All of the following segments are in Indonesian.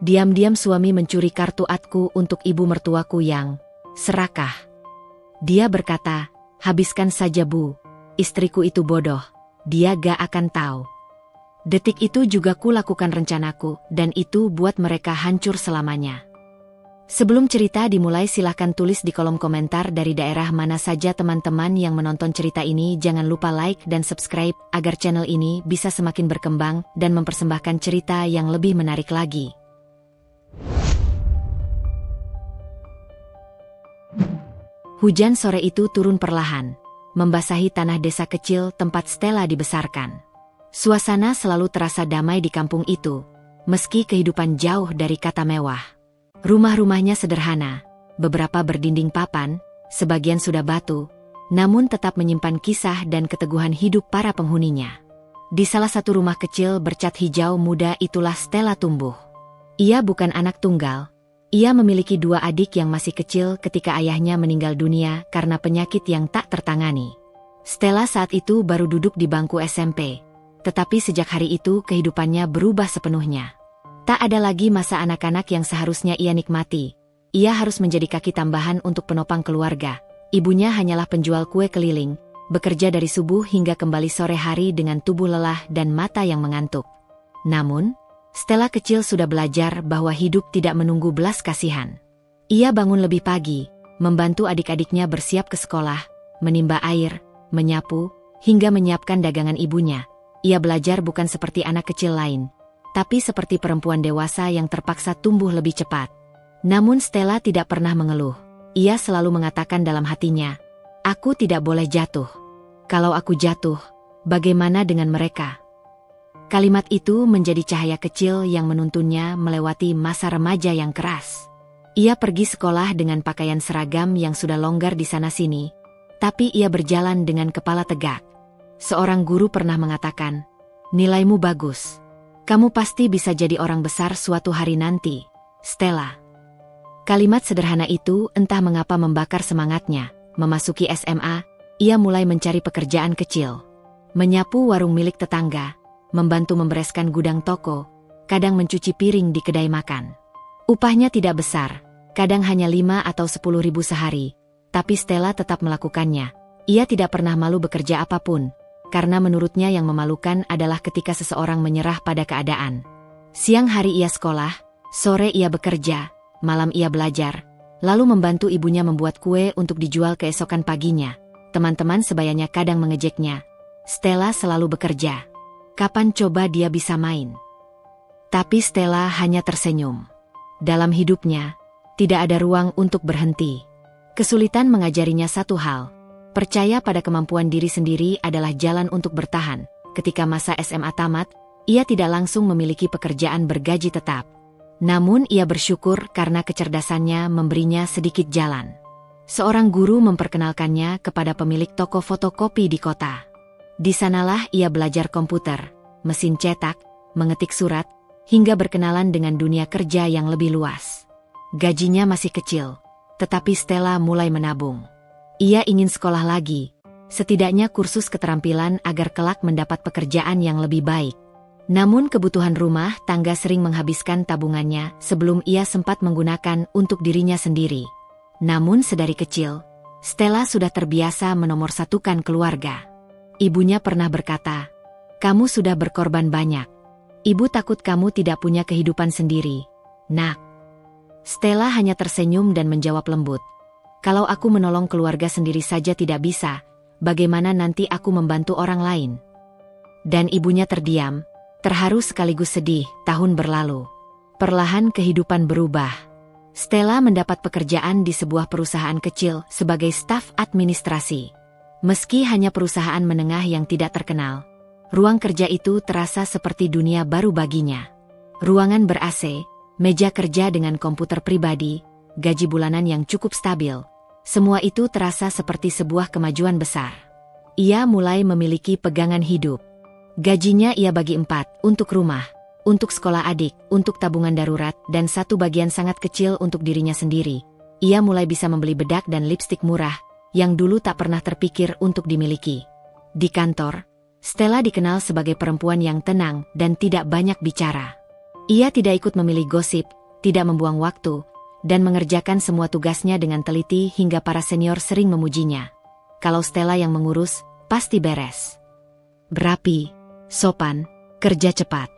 Diam-diam suami mencuri kartu atku untuk ibu mertuaku yang serakah. Dia berkata, habiskan saja Bu, istriku itu bodoh, dia gak akan tahu. Detik itu juga ku lakukan rencanaku, dan itu buat mereka hancur selamanya. Sebelum cerita dimulai silahkan tulis di kolom komentar dari daerah mana saja teman-teman yang menonton cerita ini. Jangan lupa like dan subscribe agar channel ini bisa semakin berkembang dan mempersembahkan cerita yang lebih menarik lagi. Hujan sore itu turun perlahan, membasahi tanah desa kecil tempat Stella dibesarkan. Suasana selalu terasa damai di kampung itu, meski kehidupan jauh dari kata mewah. Rumah-rumahnya sederhana, beberapa berdinding papan, sebagian sudah batu, namun tetap menyimpan kisah dan keteguhan hidup para penghuninya. Di salah satu rumah kecil bercat hijau muda itulah Stella tumbuh. Ia bukan anak tunggal. Ia memiliki dua adik yang masih kecil ketika ayahnya meninggal dunia karena penyakit yang tak tertangani. Stella saat itu baru duduk di bangku SMP, tetapi sejak hari itu kehidupannya berubah sepenuhnya. Tak ada lagi masa anak-anak yang seharusnya ia nikmati. Ia harus menjadi kaki tambahan untuk penopang keluarga. Ibunya hanyalah penjual kue keliling, bekerja dari subuh hingga kembali sore hari dengan tubuh lelah dan mata yang mengantuk. Namun, Stella kecil sudah belajar bahwa hidup tidak menunggu belas kasihan. Ia bangun lebih pagi, membantu adik-adiknya bersiap ke sekolah, menimba air, menyapu, hingga menyiapkan dagangan ibunya. Ia belajar bukan seperti anak kecil lain, tapi seperti perempuan dewasa yang terpaksa tumbuh lebih cepat. Namun Stella tidak pernah mengeluh. Ia selalu mengatakan dalam hatinya, aku tidak boleh jatuh. Kalau aku jatuh, bagaimana dengan mereka? Kalimat itu menjadi cahaya kecil yang menuntunnya melewati masa remaja yang keras. Ia pergi sekolah dengan pakaian seragam yang sudah longgar di sana-sini, tapi ia berjalan dengan kepala tegak. Seorang guru pernah mengatakan, nilaimu bagus. Kamu pasti bisa jadi orang besar suatu hari nanti, Stella. Kalimat sederhana itu entah mengapa membakar semangatnya. Memasuki SMA, ia mulai mencari pekerjaan kecil. Menyapu warung milik tetangga, membantu membereskan gudang toko, kadang mencuci piring di kedai makan. Upahnya tidak besar, kadang hanya 5 atau 10 ribu sehari, tapi Stella tetap melakukannya. Ia tidak pernah malu bekerja apapun, karena menurutnya yang memalukan adalah ketika seseorang menyerah pada keadaan. Siang hari ia sekolah, sore ia bekerja, malam ia belajar, lalu membantu ibunya membuat kue untuk dijual keesokan paginya. Teman-teman sebayanya kadang mengejeknya. Stella selalu bekerja. Kapan coba dia bisa main? Tapi Stella hanya tersenyum. Dalam hidupnya, tidak ada ruang untuk berhenti. Kesulitan mengajarinya satu hal. Percaya pada kemampuan diri sendiri adalah jalan untuk bertahan. Ketika masa SMA tamat, ia tidak langsung memiliki pekerjaan bergaji tetap. Namun ia bersyukur karena kecerdasannya memberinya sedikit jalan. Seorang guru memperkenalkannya kepada pemilik toko fotokopi di kota. Di sanalah ia belajar komputer, mesin cetak, mengetik surat, hingga berkenalan dengan dunia kerja yang lebih luas. Gajinya masih kecil, tetapi Stella mulai menabung. Ia ingin sekolah lagi, setidaknya kursus keterampilan agar kelak mendapat pekerjaan yang lebih baik. Namun kebutuhan rumah tangga sering menghabiskan tabungannya sebelum ia sempat menggunakan untuk dirinya sendiri. Namun sedari kecil, Stella sudah terbiasa menomorsatukan keluarga. Ibunya pernah berkata, kamu sudah berkorban banyak. Ibu takut kamu tidak punya kehidupan sendiri, nak. Stella hanya tersenyum dan menjawab lembut. Kalau aku menolong keluarga sendiri saja tidak bisa, bagaimana nanti aku membantu orang lain? Dan ibunya terdiam, terharu sekaligus sedih. Tahun berlalu. Perlahan kehidupan berubah. Stella mendapat pekerjaan di sebuah perusahaan kecil sebagai staf administrasi. Meski hanya perusahaan menengah yang tidak terkenal, ruang kerja itu terasa seperti dunia baru baginya. Ruangan ber-AC, meja kerja dengan komputer pribadi, gaji bulanan yang cukup stabil. Semua itu terasa seperti sebuah kemajuan besar. Ia mulai memiliki pegangan hidup. Gajinya ia bagi 4, untuk rumah, untuk sekolah adik, untuk tabungan darurat, dan satu bagian sangat kecil untuk dirinya sendiri. Ia mulai bisa membeli bedak dan lipstik murah, yang dulu tak pernah terpikir untuk dimiliki. Di kantor, Stella dikenal sebagai perempuan yang tenang dan tidak banyak bicara. Ia tidak ikut memilih gosip, tidak membuang waktu, dan mengerjakan semua tugasnya dengan teliti hingga para senior sering memujinya. Kalau Stella yang mengurus, pasti beres. Berapi, sopan, kerja cepat.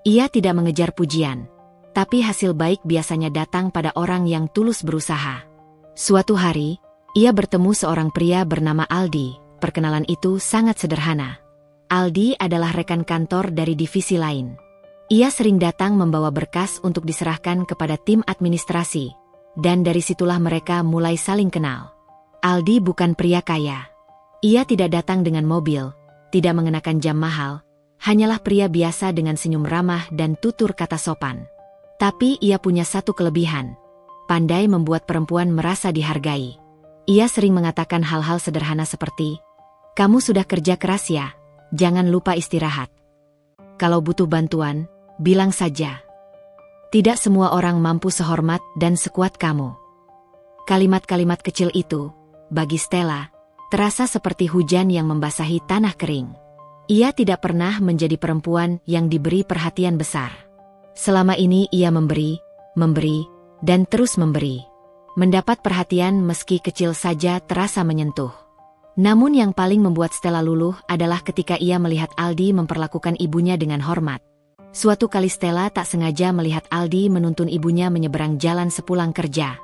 Ia tidak mengejar pujian, tapi hasil baik biasanya datang pada orang yang tulus berusaha. Suatu hari, ia bertemu seorang pria bernama Aldi. Perkenalan itu sangat sederhana. Aldi adalah rekan kantor dari divisi lain. Ia sering datang membawa berkas untuk diserahkan kepada tim administrasi, dan dari situlah mereka mulai saling kenal. Aldi bukan pria kaya. Ia tidak datang dengan mobil, tidak mengenakan jam mahal, hanyalah pria biasa dengan senyum ramah dan tutur kata sopan. Tapi ia punya satu kelebihan, pandai membuat perempuan merasa dihargai. Ia sering mengatakan hal-hal sederhana seperti, "Kamu sudah kerja keras ya, jangan lupa istirahat. Kalau butuh bantuan, bilang saja. Tidak semua orang mampu sehormat dan sekuat kamu." Kalimat-kalimat kecil itu, bagi Stella, terasa seperti hujan yang membasahi tanah kering. Ia tidak pernah menjadi perempuan yang diberi perhatian besar. Selama ini ia memberi, dan terus memberi. Mendapat perhatian meski kecil saja terasa menyentuh. Namun yang paling membuat Stella luluh adalah ketika ia melihat Aldi memperlakukan ibunya dengan hormat. Suatu kali Stella tak sengaja melihat Aldi menuntun ibunya menyeberang jalan sepulang kerja.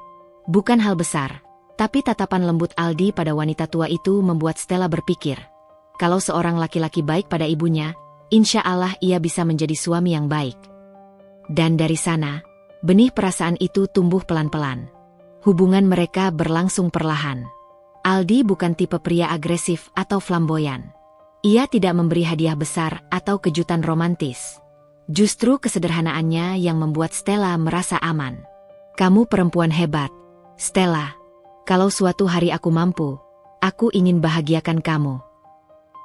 Bukan hal besar, tapi tatapan lembut Aldi pada wanita tua itu membuat Stella berpikir, kalau seorang laki-laki baik pada ibunya, insya Allah ia bisa menjadi suami yang baik. Dan dari sana, benih perasaan itu tumbuh pelan-pelan. Hubungan mereka berlangsung perlahan. Aldi bukan tipe pria agresif atau flamboyan. Ia tidak memberi hadiah besar atau kejutan romantis. Justru kesederhanaannya yang membuat Stella merasa aman. "Kamu perempuan hebat, Stella. Kalau suatu hari aku mampu, aku ingin bahagiakan kamu."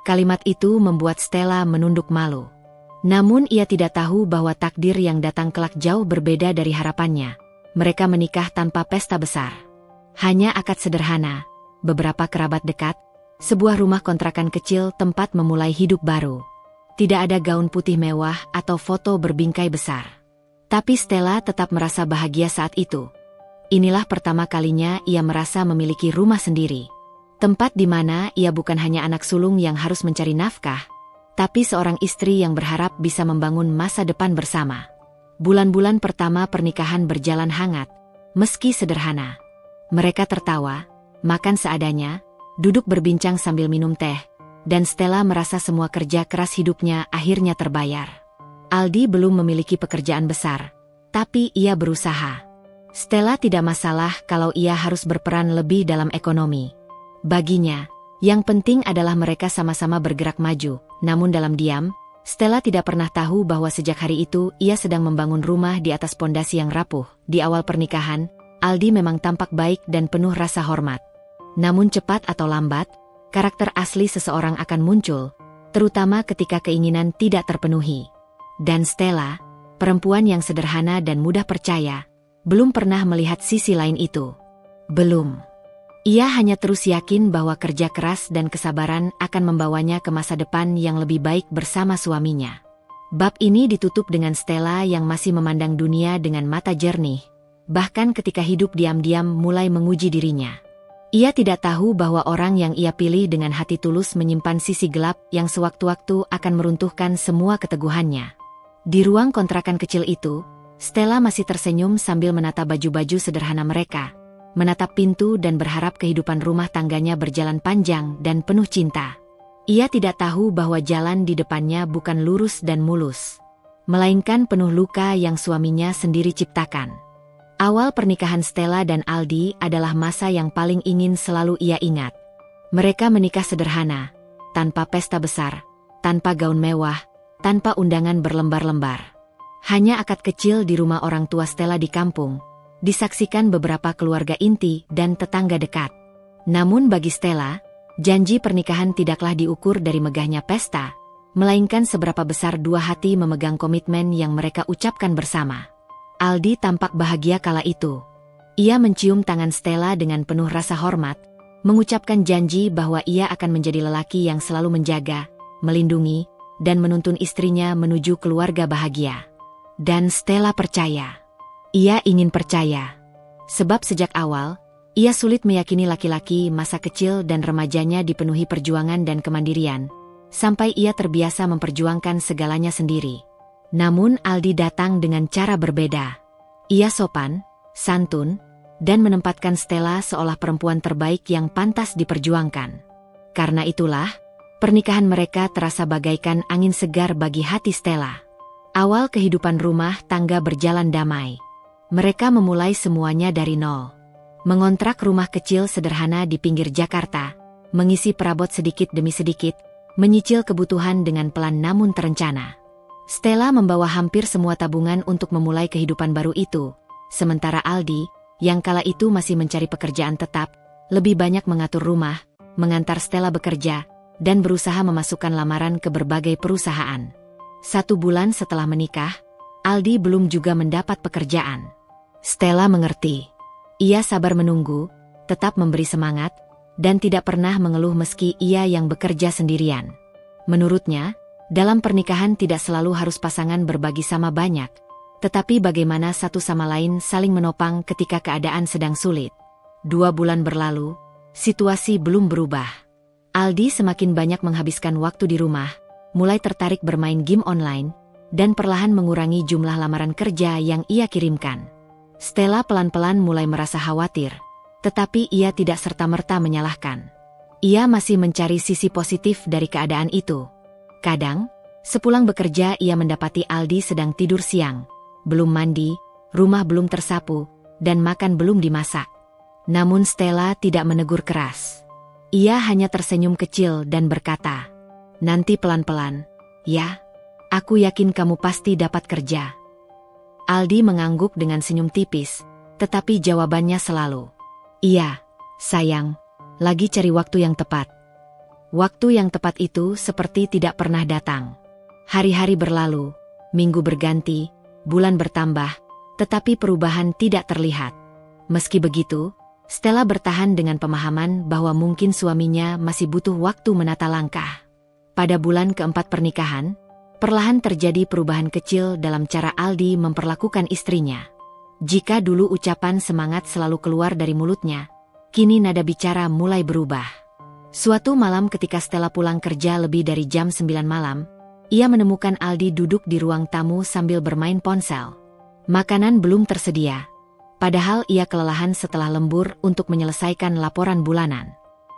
Kalimat itu membuat Stella menunduk malu. Namun ia tidak tahu bahwa takdir yang datang kelak jauh berbeda dari harapannya. Mereka menikah tanpa pesta besar. Hanya akad sederhana, beberapa kerabat dekat, sebuah rumah kontrakan kecil tempat memulai hidup baru. Tidak ada gaun putih mewah atau foto berbingkai besar. Tapi Stella tetap merasa bahagia saat itu. Inilah pertama kalinya ia merasa memiliki rumah sendiri. Tempat di mana ia bukan hanya anak sulung yang harus mencari nafkah, tapi seorang istri yang berharap bisa membangun masa depan bersama. Bulan-bulan pertama pernikahan berjalan hangat, meski sederhana. Mereka tertawa, makan seadanya, duduk berbincang sambil minum teh, dan Stella merasa semua kerja keras hidupnya akhirnya terbayar. Aldi belum memiliki pekerjaan besar, tapi ia berusaha. Stella tidak masalah kalau ia harus berperan lebih dalam ekonomi. Baginya, yang penting adalah mereka sama-sama bergerak maju, namun dalam diam, Stella tidak pernah tahu bahwa sejak hari itu ia sedang membangun rumah di atas pondasi yang rapuh. Di awal pernikahan, Aldi memang tampak baik dan penuh rasa hormat. Namun cepat atau lambat, karakter asli seseorang akan muncul, terutama ketika keinginan tidak terpenuhi. Dan Stella, perempuan yang sederhana dan mudah percaya, belum pernah melihat sisi lain itu. Belum. Ia hanya terus yakin bahwa kerja keras dan kesabaran akan membawanya ke masa depan yang lebih baik bersama suaminya. Bab ini ditutup dengan Stella yang masih memandang dunia dengan mata jernih, bahkan ketika hidup diam-diam mulai menguji dirinya. Ia tidak tahu bahwa orang yang ia pilih dengan hati tulus menyimpan sisi gelap yang sewaktu-waktu akan meruntuhkan semua keteguhannya. Di ruang kontrakan kecil itu, Stella masih tersenyum sambil menata baju-baju sederhana mereka, menatap pintu dan berharap kehidupan rumah tangganya berjalan panjang dan penuh cinta. Ia tidak tahu bahwa jalan di depannya bukan lurus dan mulus, melainkan penuh luka yang suaminya sendiri ciptakan. Awal pernikahan Stella dan Aldi adalah masa yang paling ingin selalu ia ingat. Mereka menikah sederhana, tanpa pesta besar, tanpa gaun mewah, tanpa undangan berlembar-lembar. Hanya akad kecil di rumah orang tua Stella di kampung, disaksikan beberapa keluarga inti dan tetangga dekat. Namun bagi Stella, janji pernikahan tidaklah diukur dari megahnya pesta, melainkan seberapa besar dua hati memegang komitmen yang mereka ucapkan bersama. Aldi tampak bahagia kala itu. Ia mencium tangan Stella dengan penuh rasa hormat, mengucapkan janji bahwa ia akan menjadi lelaki yang selalu menjaga, melindungi, dan menuntun istrinya menuju keluarga bahagia. Dan Stella percaya. Ia ingin percaya. Sebab sejak awal, ia sulit meyakini laki-laki masa kecil dan remajanya dipenuhi perjuangan dan kemandirian, sampai ia terbiasa memperjuangkan segalanya sendiri. Namun Aldi datang dengan cara berbeda. Ia sopan, santun, dan menempatkan Stella seolah perempuan terbaik yang pantas diperjuangkan. Karena itulah, pernikahan mereka terasa bagaikan angin segar bagi hati Stella. Awal kehidupan rumah tangga berjalan damai. Mereka memulai semuanya dari nol. Mengontrak rumah kecil sederhana di pinggir Jakarta, mengisi perabot sedikit demi sedikit, menyicil kebutuhan dengan pelan namun terencana. Stella membawa hampir semua tabungan untuk memulai kehidupan baru itu, sementara Aldi, yang kala itu masih mencari pekerjaan tetap, lebih banyak mengatur rumah, mengantar Stella bekerja, dan berusaha memasukkan lamaran ke berbagai perusahaan. 1 bulan setelah menikah, Aldi belum juga mendapat pekerjaan. Stella mengerti. Ia sabar menunggu, tetap memberi semangat, dan tidak pernah mengeluh meski ia yang bekerja sendirian. Menurutnya, dalam pernikahan tidak selalu harus pasangan berbagi sama banyak, tetapi bagaimana satu sama lain saling menopang ketika keadaan sedang sulit. 2 bulan berlalu, situasi belum berubah. Aldi semakin banyak menghabiskan waktu di rumah, mulai tertarik bermain game online, dan perlahan mengurangi jumlah lamaran kerja yang ia kirimkan. Stella pelan-pelan mulai merasa khawatir, tetapi ia tidak serta-merta menyalahkan. Ia masih mencari sisi positif dari keadaan itu. Kadang, sepulang bekerja ia mendapati Aldi sedang tidur siang, belum mandi, rumah belum tersapu, dan makan belum dimasak. Namun Stella tidak menegur keras. Ia hanya tersenyum kecil dan berkata, "Nanti pelan-pelan, ya. Aku yakin kamu pasti dapat kerja." Aldi mengangguk dengan senyum tipis, tetapi jawabannya selalu, "Iya, sayang, lagi cari waktu yang tepat." Waktu yang tepat itu seperti tidak pernah datang. Hari-hari berlalu, minggu berganti, bulan bertambah, tetapi perubahan tidak terlihat. Meski begitu, Stella bertahan dengan pemahaman bahwa mungkin suaminya masih butuh waktu menata langkah. Pada bulan keempat pernikahan, perlahan terjadi perubahan kecil dalam cara Aldi memperlakukan istrinya. Jika dulu ucapan semangat selalu keluar dari mulutnya, kini nada bicara mulai berubah. Suatu malam ketika Stella pulang kerja lebih dari jam 9 malam, ia menemukan Aldi duduk di ruang tamu sambil bermain ponsel. Makanan belum tersedia, padahal ia kelelahan setelah lembur untuk menyelesaikan laporan bulanan.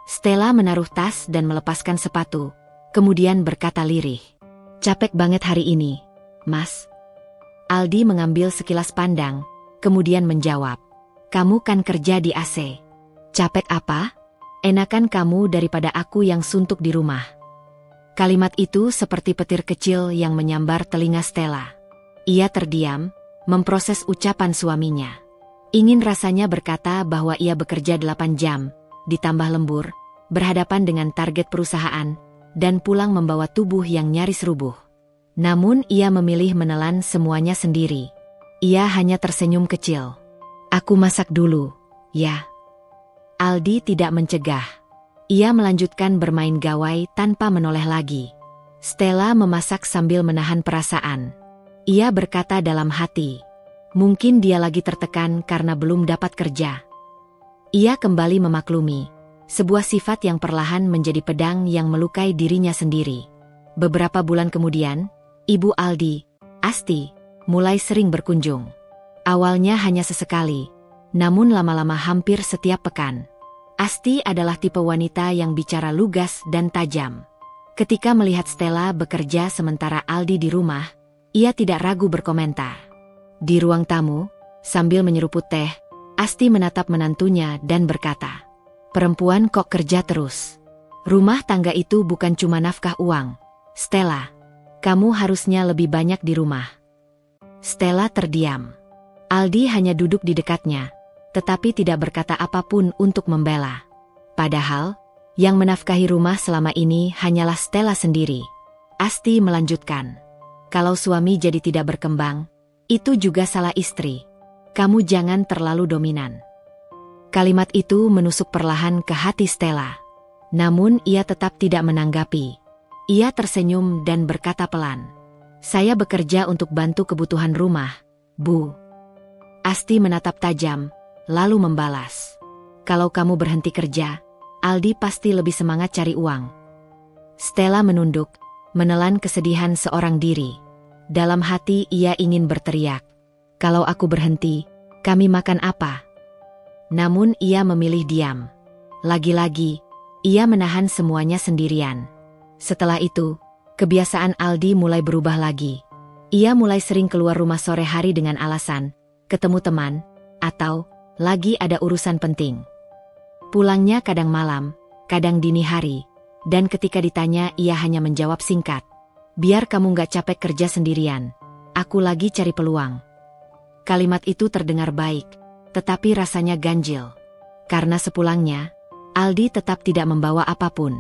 Stella menaruh tas dan melepaskan sepatu, kemudian berkata lirih, "Capek banget hari ini, Mas." Aldi mengambil sekilas pandang, kemudian menjawab, "Kamu kan kerja di AC. Capek apa? Enakan kamu daripada aku yang suntuk di rumah." Kalimat itu seperti petir kecil yang menyambar telinga Stella. Ia terdiam, memproses ucapan suaminya. Ingin rasanya berkata bahwa ia bekerja 8 jam, ditambah lembur, berhadapan dengan target perusahaan, dan pulang membawa tubuh yang nyaris rubuh. Namun ia memilih menelan semuanya sendiri. Ia hanya tersenyum kecil. "Aku masak dulu, ya." Aldi tidak mencegah. Ia melanjutkan bermain gawai tanpa menoleh lagi. Stella memasak sambil menahan perasaan. Ia berkata dalam hati, mungkin dia lagi tertekan karena belum dapat kerja. Ia kembali memaklumi. Sebuah sifat yang perlahan menjadi pedang yang melukai dirinya sendiri. Beberapa bulan kemudian, ibu Aldi, Asti, mulai sering berkunjung. Awalnya hanya sesekali, namun lama-lama hampir setiap pekan. Asti adalah tipe wanita yang bicara lugas dan tajam. Ketika melihat Stella bekerja sementara Aldi di rumah, ia tidak ragu berkomentar. Di ruang tamu, sambil menyeruput teh, Asti menatap menantunya dan berkata, "Perempuan kok kerja terus? Rumah tangga itu bukan cuma nafkah uang. Stella, kamu harusnya lebih banyak di rumah." Stella terdiam. Aldi hanya duduk di dekatnya, tetapi tidak berkata apapun untuk membela. Padahal, yang menafkahi rumah selama ini hanyalah Stella sendiri. Asti melanjutkan, "Kalau suami jadi tidak berkembang, itu juga salah istri. Kamu jangan terlalu dominan." Kalimat itu menusuk perlahan ke hati Stella. Namun ia tetap tidak menanggapi. Ia tersenyum dan berkata pelan, Saya bekerja untuk bantu kebutuhan rumah, Bu. Asti menatap tajam, lalu membalas. Kalau kamu berhenti kerja, Aldi pasti lebih semangat cari uang. Stella menunduk, menelan kesedihan seorang diri. Dalam hati ia ingin berteriak. Kalau aku berhenti, kami makan apa? Namun ia memilih diam. Lagi-lagi, ia menahan semuanya sendirian. Setelah itu, kebiasaan Aldi mulai berubah lagi. Ia mulai sering keluar rumah sore hari dengan alasan ketemu teman, atau lagi ada urusan penting. Pulangnya kadang malam, kadang dini hari, dan ketika ditanya ia hanya menjawab singkat. Biar kamu gak capek kerja sendirian, aku lagi cari peluang. Kalimat itu terdengar baik, tetapi rasanya ganjil. Karena sepulangnya, Aldi tetap tidak membawa apapun.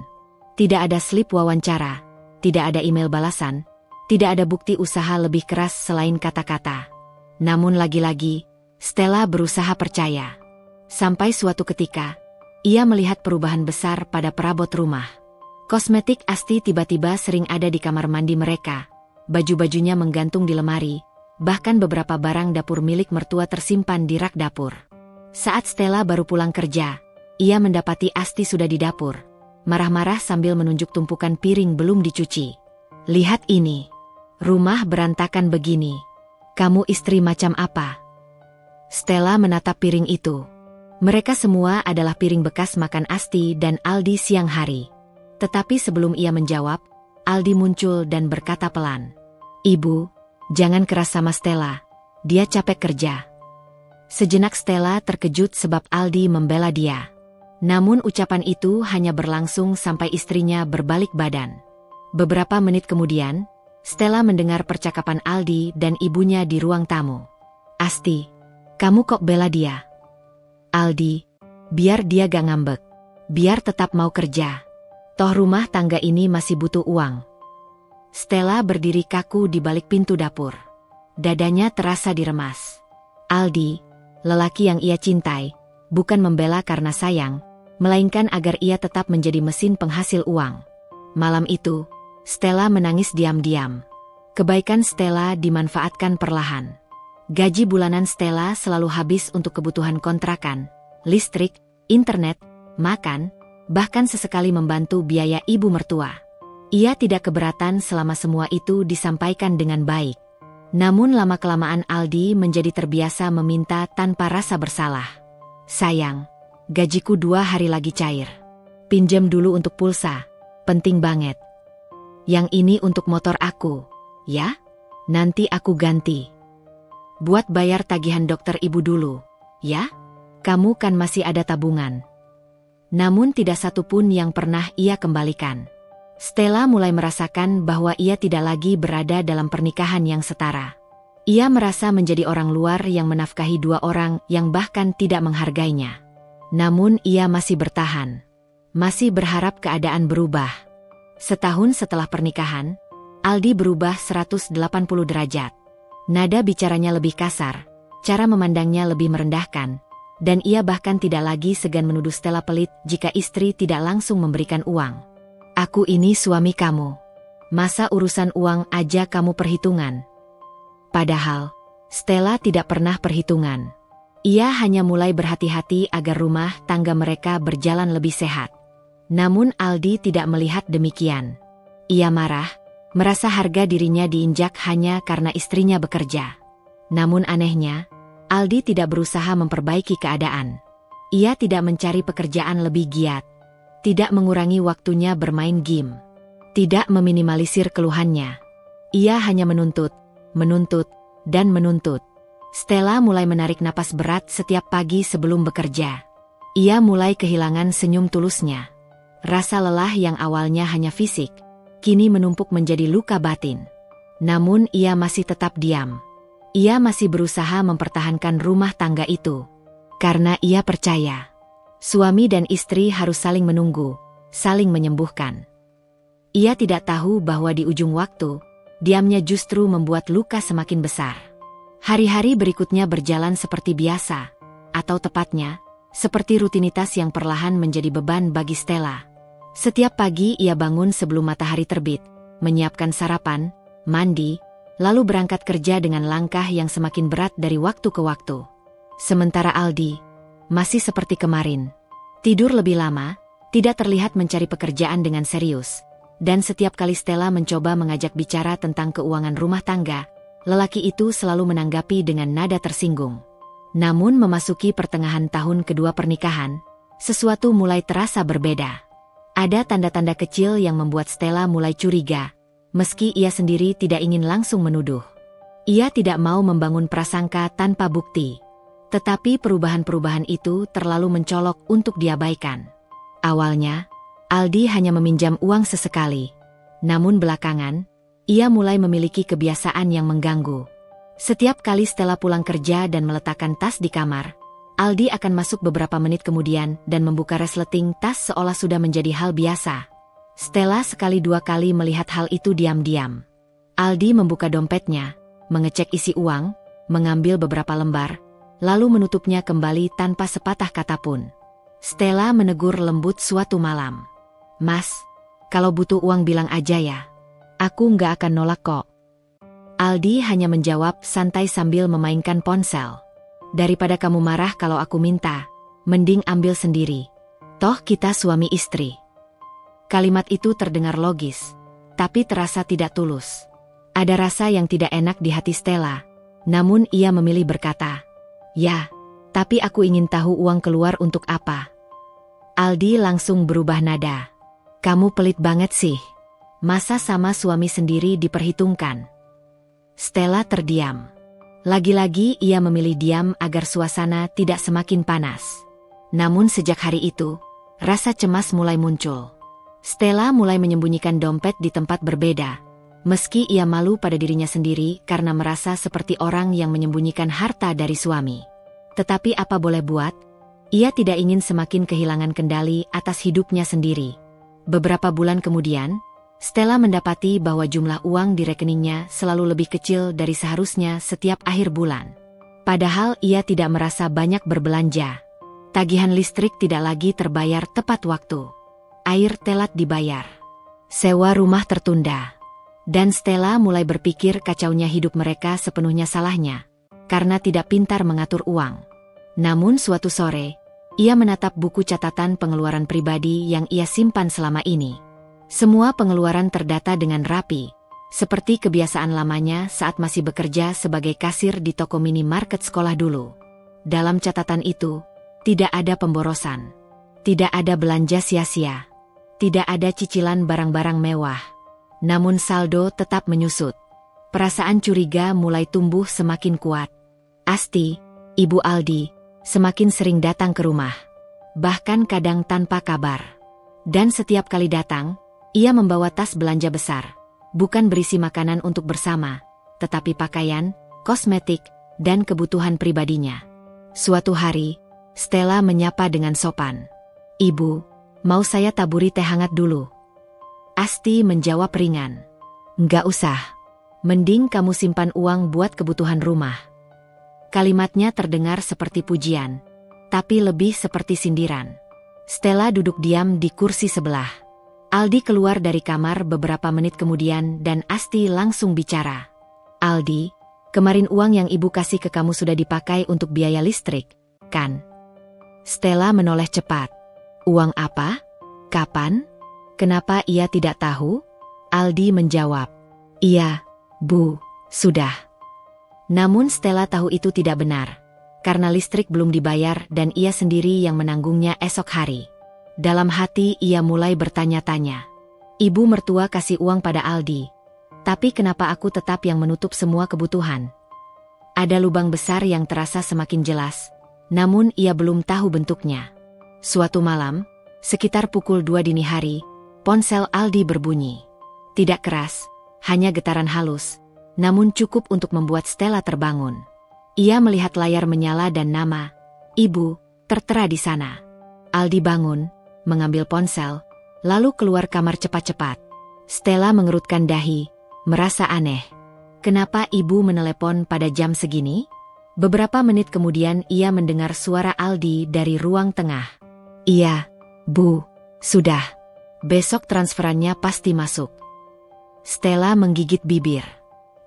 Tidak ada slip wawancara, tidak ada email balasan, tidak ada bukti usaha lebih keras selain kata-kata. Namun lagi-lagi, Stella berusaha percaya. Sampai suatu ketika, ia melihat perubahan besar pada perabot rumah. Kosmetik Asti tiba-tiba sering ada di kamar mandi mereka. Baju-bajunya menggantung di lemari, bahkan beberapa barang dapur milik mertua tersimpan di rak dapur. Saat Stella baru pulang kerja, ia mendapati Asti sudah di dapur, marah-marah sambil menunjuk tumpukan piring belum dicuci. Lihat ini, rumah berantakan begini. Kamu istri macam apa? Stella menatap piring itu. Mereka semua adalah piring bekas makan Asti dan Aldi siang hari. Tetapi sebelum ia menjawab, Aldi muncul dan berkata pelan. Ibu, jangan keras sama Stella. Dia capek kerja. Sejenak Stella terkejut sebab Aldi membela dia. Namun ucapan itu hanya berlangsung sampai istrinya berbalik badan. Beberapa menit kemudian, Stella mendengar percakapan Aldi dan ibunya di ruang tamu. Asti, kamu kok bela dia? Aldi, biar dia gak ngambek. Biar tetap mau kerja. Toh rumah tangga ini masih butuh uang. Stella berdiri kaku di balik pintu dapur. Dadanya terasa diremas. Aldi, lelaki yang ia cintai, bukan membela karena sayang, melainkan agar ia tetap menjadi mesin penghasil uang. Malam itu, Stella menangis diam-diam. Kebaikan Stella dimanfaatkan perlahan. Gaji bulanan Stella selalu habis untuk kebutuhan kontrakan, listrik, internet, makan, bahkan sesekali membantu biaya ibu mertua. Ia tidak keberatan selama semua itu disampaikan dengan baik. Namun lama-kelamaan Aldi menjadi terbiasa meminta tanpa rasa bersalah. Sayang, gajiku 2 hari lagi cair. Pinjam dulu untuk pulsa, penting banget. Yang ini untuk motor aku, ya? Nanti aku ganti. Buat bayar tagihan dokter ibu dulu, ya? Kamu kan masih ada tabungan. Namun tidak satu pun yang pernah ia kembalikan. Stella mulai merasakan bahwa ia tidak lagi berada dalam pernikahan yang setara. Ia merasa menjadi orang luar yang menafkahi 2 orang yang bahkan tidak menghargainya. Namun ia masih bertahan. Masih berharap keadaan berubah. Setahun setelah pernikahan, Aldi berubah 180 derajat. Nada bicaranya lebih kasar, cara memandangnya lebih merendahkan, dan ia bahkan tidak lagi segan menuduh Stella pelit jika istri tidak langsung memberikan uang. Aku ini suami kamu. Masa urusan uang aja kamu perhitungan? Padahal, Stella tidak pernah perhitungan. Ia hanya mulai berhati-hati agar rumah tangga mereka berjalan lebih sehat. Namun Aldi tidak melihat demikian. Ia marah, merasa harga dirinya diinjak hanya karena istrinya bekerja. Namun anehnya, Aldi tidak berusaha memperbaiki keadaan. Ia tidak mencari pekerjaan lebih giat, tidak mengurangi waktunya bermain game, tidak meminimalisir keluhannya. Ia hanya menuntut, dan menuntut. Stella mulai menarik napas berat setiap pagi sebelum bekerja. Ia mulai kehilangan senyum tulusnya. Rasa lelah yang awalnya hanya fisik, kini menumpuk menjadi luka batin. Namun ia masih tetap diam. Ia masih berusaha mempertahankan rumah tangga itu. Karena ia percaya, suami dan istri harus saling menunggu, saling menyembuhkan. Ia tidak tahu bahwa di ujung waktu, diamnya justru membuat luka semakin besar. Hari-hari berikutnya berjalan seperti biasa, atau tepatnya, seperti rutinitas yang perlahan menjadi beban bagi Stella. Setiap pagi ia bangun sebelum matahari terbit, menyiapkan sarapan, mandi, lalu berangkat kerja dengan langkah yang semakin berat dari waktu ke waktu. Sementara Aldi masih seperti kemarin. Tidur lebih lama, tidak terlihat mencari pekerjaan dengan serius. Dan setiap kali Stella mencoba mengajak bicara tentang keuangan rumah tangga, lelaki itu selalu menanggapi dengan nada tersinggung. Namun memasuki pertengahan tahun kedua pernikahan, sesuatu mulai terasa berbeda. Ada tanda-tanda kecil yang membuat Stella mulai curiga, meski ia sendiri tidak ingin langsung menuduh. Ia tidak mau membangun prasangka tanpa bukti. Tetapi perubahan-perubahan itu terlalu mencolok untuk diabaikan. Awalnya, Aldi hanya meminjam uang sesekali. Namun belakangan, ia mulai memiliki kebiasaan yang mengganggu. Setiap kali Stella pulang kerja dan meletakkan tas di kamar, Aldi akan masuk beberapa menit kemudian dan membuka resleting tas seolah sudah menjadi hal biasa. Stella sekali dua kali melihat hal itu diam-diam. Aldi membuka dompetnya, mengecek isi uang, mengambil beberapa lembar, lalu menutupnya kembali tanpa sepatah kata pun. Stella menegur lembut suatu malam. "Mas, kalau butuh uang bilang aja ya. Aku nggak akan nolak kok." Aldi hanya menjawab santai sambil memainkan ponsel. "Daripada kamu marah kalau aku minta, mending ambil sendiri. Toh kita suami istri." Kalimat itu terdengar logis, tapi terasa tidak tulus. Ada rasa yang tidak enak di hati Stella, namun ia memilih berkata, "Ya, tapi aku ingin tahu uang keluar untuk apa." Aldi langsung berubah nada. "Kamu pelit banget sih. Masa sama suami sendiri diperhitungkan?" Stella terdiam. Lagi-lagi ia memilih diam agar suasana tidak semakin panas. Namun sejak hari itu, rasa cemas mulai muncul. Stella mulai menyembunyikan dompet di tempat berbeda, meski ia malu pada dirinya sendiri karena merasa seperti orang yang menyembunyikan harta dari suami. Tetapi apa boleh buat, ia tidak ingin semakin kehilangan kendali atas hidupnya sendiri. Beberapa bulan kemudian, Stella mendapati bahwa jumlah uang di rekeningnya selalu lebih kecil dari seharusnya setiap akhir bulan. Padahal ia tidak merasa banyak berbelanja. Tagihan listrik tidak lagi terbayar tepat waktu. Air telat dibayar. Sewa rumah tertunda. Dan Stella mulai berpikir kacaunya hidup mereka sepenuhnya salahnya, karena tidak pintar mengatur uang. Namun suatu sore, ia menatap buku catatan pengeluaran pribadi yang ia simpan selama ini. Semua pengeluaran terdata dengan rapi, seperti kebiasaan lamanya saat masih bekerja sebagai kasir di toko minimarket sekolah dulu. Dalam catatan itu, tidak ada pemborosan, tidak ada belanja sia-sia, tidak ada cicilan barang-barang mewah. Namun saldo tetap menyusut. Perasaan curiga mulai tumbuh semakin kuat. Asti, ibu Aldi, semakin sering datang ke rumah. Bahkan kadang tanpa kabar. Dan setiap kali datang, ia membawa tas belanja besar. Bukan berisi makanan untuk bersama, tetapi pakaian, kosmetik, dan kebutuhan pribadinya. Suatu hari, Stella menyapa dengan sopan. "Ibu, mau saya taburi teh hangat dulu?" Asti menjawab ringan. "Nggak usah. Mending kamu simpan uang buat kebutuhan rumah." Kalimatnya terdengar seperti pujian, tapi lebih seperti sindiran. Stella duduk diam di kursi sebelah. Aldi keluar dari kamar beberapa menit kemudian dan Asti langsung bicara. "Aldi, kemarin uang yang ibu kasih ke kamu sudah dipakai untuk biaya listrik, kan?" Stella menoleh cepat. "Uang apa? Kapan? Kenapa ia tidak tahu?" Aldi menjawab. "Iya, Bu, sudah." Namun Stella tahu itu tidak benar, karena listrik belum dibayar dan ia sendiri yang menanggungnya esok hari. Dalam hati ia mulai bertanya-tanya. Ibu mertua kasih uang pada Aldi, tapi kenapa aku tetap yang menutup semua kebutuhan? Ada lubang besar yang terasa semakin jelas, namun ia belum tahu bentuknya. Suatu malam, sekitar pukul 2 dini hari, ponsel Aldi berbunyi. Tidak keras, hanya getaran halus, namun cukup untuk membuat Stella terbangun. Ia melihat layar menyala dan nama, "Ibu," tertera di sana. Aldi bangun, mengambil ponsel, lalu keluar kamar cepat-cepat. Stella mengerutkan dahi, merasa aneh. Kenapa ibu menelepon pada jam segini? Beberapa menit kemudian ia mendengar suara Aldi dari ruang tengah. "Iya, Bu, sudah. Besok transferannya pasti masuk." Stella menggigit bibir.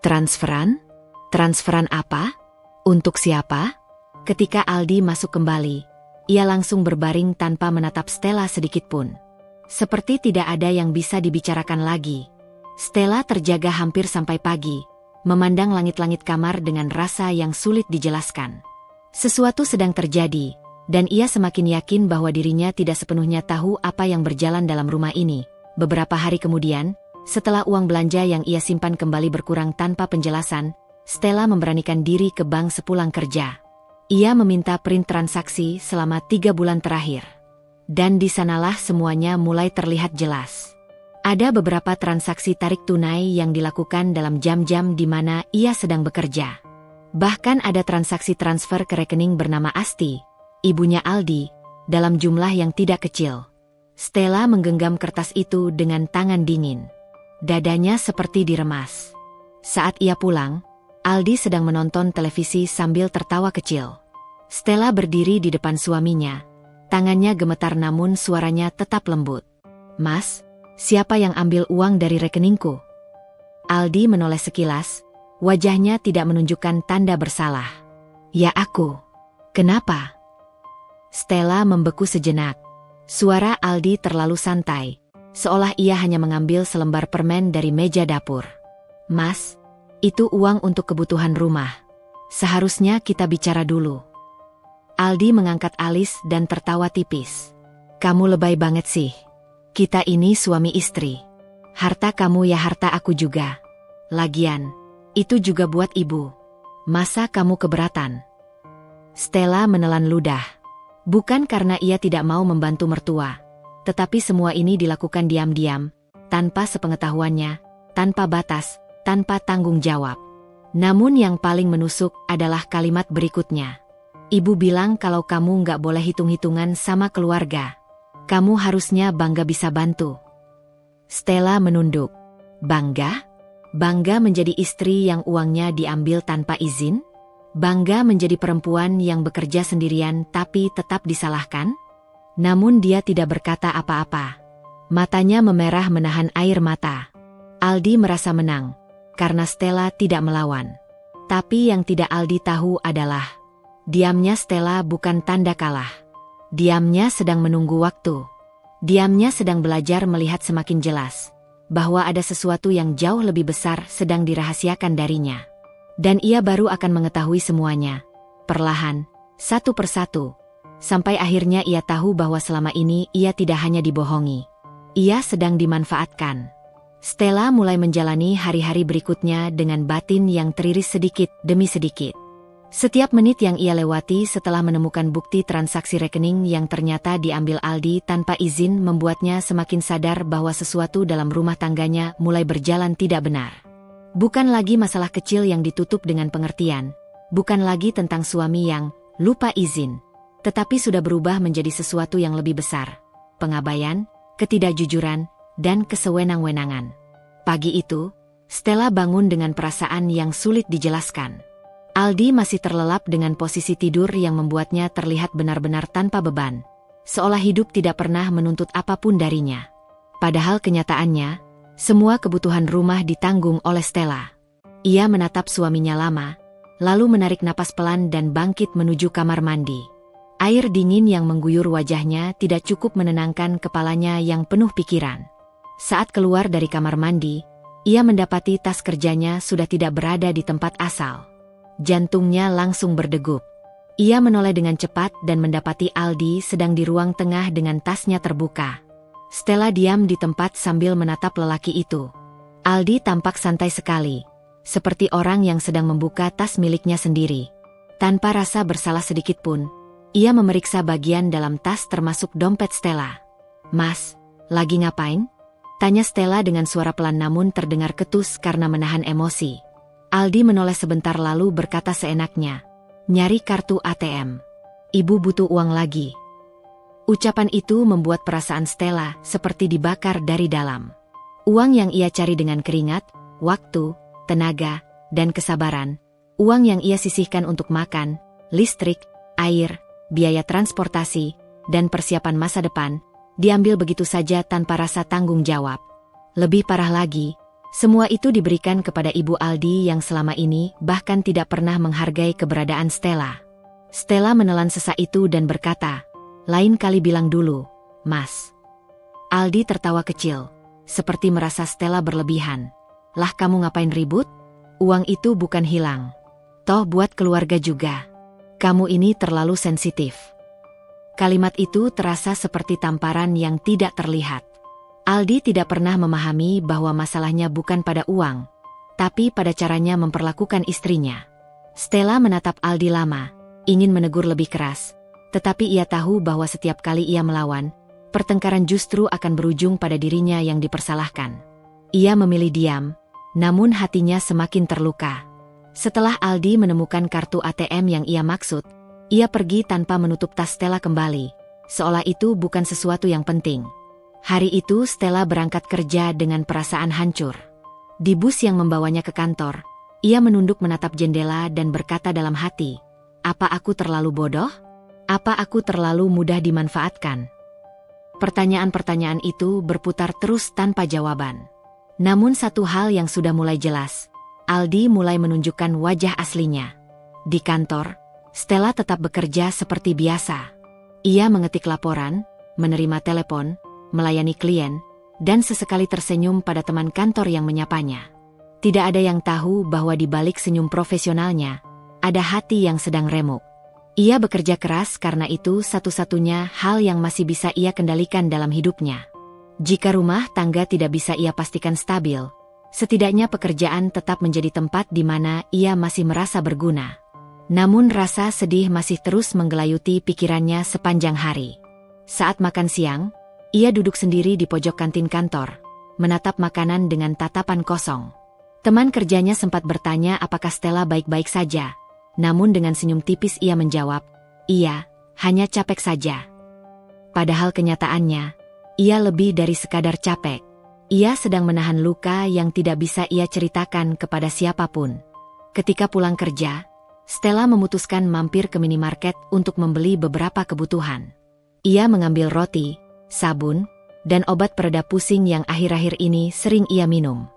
Transferan? Transferan apa? Untuk siapa? Ketika Aldi masuk kembali, ia langsung berbaring tanpa menatap Stella sedikitpun. Seperti tidak ada yang bisa dibicarakan lagi. Stella terjaga hampir sampai pagi, memandang langit-langit kamar dengan rasa yang sulit dijelaskan. Sesuatu sedang terjadi, dan ia semakin yakin bahwa dirinya tidak sepenuhnya tahu apa yang berjalan dalam rumah ini. Beberapa hari kemudian, setelah uang belanja yang ia simpan kembali berkurang tanpa penjelasan, Stella memberanikan diri ke bank sepulang kerja. Ia meminta print transaksi selama 3 bulan terakhir. Dan di sanalah semuanya mulai terlihat jelas. Ada beberapa transaksi tarik tunai yang dilakukan dalam jam-jam di mana ia sedang bekerja. Bahkan ada transaksi transfer ke rekening bernama Asti, ibunya Aldi, dalam jumlah yang tidak kecil. Stella menggenggam kertas itu dengan tangan dingin. Dadanya seperti diremas. Saat ia pulang, Aldi sedang menonton televisi sambil tertawa kecil. Stella berdiri di depan suaminya. Tangannya gemetar namun suaranya tetap lembut. "Mas, siapa yang ambil uang dari rekeningku?" Aldi menoleh sekilas, wajahnya tidak menunjukkan tanda bersalah. "Ya aku." "Kenapa?" Stella membeku sejenak. Suara Aldi terlalu santai, seolah ia hanya mengambil selembar permen dari meja dapur. "Mas, itu uang untuk kebutuhan rumah. Seharusnya kita bicara dulu." Aldi mengangkat alis dan tertawa tipis. "Kamu lebay banget sih. Kita ini suami istri. Harta kamu ya harta aku juga. Lagian, itu juga buat ibu. Masa kamu keberatan?" Stella menelan ludah. Bukan karena ia tidak mau membantu mertua, tetapi semua ini dilakukan diam-diam, tanpa sepengetahuannya, tanpa batas, tanpa tanggung jawab. Namun yang paling menusuk adalah kalimat berikutnya. "Ibu bilang kalau kamu nggak boleh hitung-hitungan sama keluarga. Kamu harusnya bangga bisa bantu." Stella menunduk. Bangga? Bangga menjadi istri yang uangnya diambil tanpa izin? Bangga menjadi perempuan yang bekerja sendirian tapi tetap disalahkan? Namun dia tidak berkata apa-apa. Matanya memerah menahan air mata. Aldi merasa menang, karena Stella tidak melawan. Tapi yang tidak Aldi tahu adalah, diamnya Stella bukan tanda kalah. Diamnya sedang menunggu waktu. Diamnya sedang belajar melihat semakin jelas bahwa ada sesuatu yang jauh lebih besar sedang dirahasiakan darinya. Dan ia baru akan mengetahui semuanya, perlahan, satu persatu, sampai akhirnya ia tahu bahwa selama ini ia tidak hanya dibohongi. Ia sedang dimanfaatkan. Stella mulai menjalani hari-hari berikutnya dengan batin yang teriris sedikit demi sedikit. Setiap menit yang ia lewati setelah menemukan bukti transaksi rekening yang ternyata diambil Aldi tanpa izin membuatnya semakin sadar bahwa sesuatu dalam rumah tangganya mulai berjalan tidak benar. Bukan lagi masalah kecil yang ditutup dengan pengertian, bukan lagi tentang suami yang lupa izin, tetapi sudah berubah menjadi sesuatu yang lebih besar. Pengabaian, ketidakjujuran, dan kesewenang-wenangan. Pagi itu, Stella bangun dengan perasaan yang sulit dijelaskan. Aldi masih terlelap dengan posisi tidur yang membuatnya terlihat benar-benar tanpa beban, seolah hidup tidak pernah menuntut apapun darinya. Padahal kenyataannya, semua kebutuhan rumah ditanggung oleh Stella. Ia menatap suaminya lama, lalu menarik napas pelan dan bangkit menuju kamar mandi. Air dingin yang mengguyur wajahnya tidak cukup menenangkan kepalanya yang penuh pikiran. Saat keluar dari kamar mandi, ia mendapati tas kerjanya sudah tidak berada di tempat asal. Jantungnya langsung berdegup. Ia menoleh dengan cepat dan mendapati Aldi sedang di ruang tengah dengan tasnya terbuka. Stella diam di tempat sambil menatap lelaki itu. Aldi tampak santai sekali, seperti orang yang sedang membuka tas miliknya sendiri. Tanpa rasa bersalah sedikit pun, ia memeriksa bagian dalam tas termasuk dompet Stella. "Mas, lagi ngapain?" tanya Stella dengan suara pelan namun terdengar ketus karena menahan emosi. Aldi menoleh sebentar lalu berkata seenaknya, "Nyari kartu ATM. Ibu butuh uang lagi." Ucapan itu membuat perasaan Stella seperti dibakar dari dalam. Uang yang ia cari dengan keringat, waktu, tenaga, dan kesabaran. Uang yang ia sisihkan untuk makan, listrik, air, biaya transportasi, dan persiapan masa depan, diambil begitu saja tanpa rasa tanggung jawab. Lebih parah lagi, Semua itu diberikan kepada Ibu Aldi yang selama ini bahkan tidak pernah menghargai keberadaan Stella. Stella menelan sesak itu dan berkata, "Lain kali bilang dulu, Mas." Aldi tertawa kecil, seperti merasa Stella berlebihan. "Lah kamu ngapain ribut? Uang itu bukan hilang. Toh buat keluarga juga. Kamu ini terlalu sensitif." Kalimat itu terasa seperti tamparan yang tidak terlihat. Aldi tidak pernah memahami bahwa masalahnya bukan pada uang, tapi pada caranya memperlakukan istrinya. Stella menatap Aldi lama, ingin menegur lebih keras, tetapi ia tahu bahwa setiap kali ia melawan, pertengkaran justru akan berujung pada dirinya yang dipersalahkan. Ia memilih diam, namun hatinya semakin terluka. Setelah Aldi menemukan kartu ATM yang ia maksud, ia pergi tanpa menutup tas Stella kembali, seolah itu bukan sesuatu yang penting. Hari itu Stella berangkat kerja dengan perasaan hancur. Di bus yang membawanya ke kantor, ia menunduk menatap jendela dan berkata dalam hati, "Apa aku terlalu bodoh? Apa aku terlalu mudah dimanfaatkan?" Pertanyaan-pertanyaan itu berputar terus tanpa jawaban. Namun satu hal yang sudah mulai jelas, Aldi mulai menunjukkan wajah aslinya. Di kantor, Stella tetap bekerja seperti biasa. Ia mengetik laporan, menerima telepon, melayani klien, dan sesekali tersenyum pada teman kantor yang menyapanya. Tidak ada yang tahu bahwa di balik senyum profesionalnya, ada hati yang sedang remuk. Ia bekerja keras karena itu satu-satunya hal yang masih bisa ia kendalikan dalam hidupnya. Jika rumah tangga tidak bisa ia pastikan stabil, setidaknya pekerjaan tetap menjadi tempat di mana ia masih merasa berguna. Namun rasa sedih masih terus menggelayuti pikirannya sepanjang hari. Saat makan siang, ia duduk sendiri di pojok kantin kantor, menatap makanan dengan tatapan kosong. Teman kerjanya sempat bertanya apakah Stella baik-baik saja, namun dengan senyum tipis ia menjawab, "Iya, hanya capek saja." Padahal kenyataannya, ia lebih dari sekadar capek. Ia sedang menahan luka yang tidak bisa ia ceritakan kepada siapapun. Ketika pulang kerja, Stella memutuskan mampir ke minimarket untuk membeli beberapa kebutuhan. Ia mengambil roti, sabun, dan obat pereda pusing yang akhir-akhir ini sering ia minum.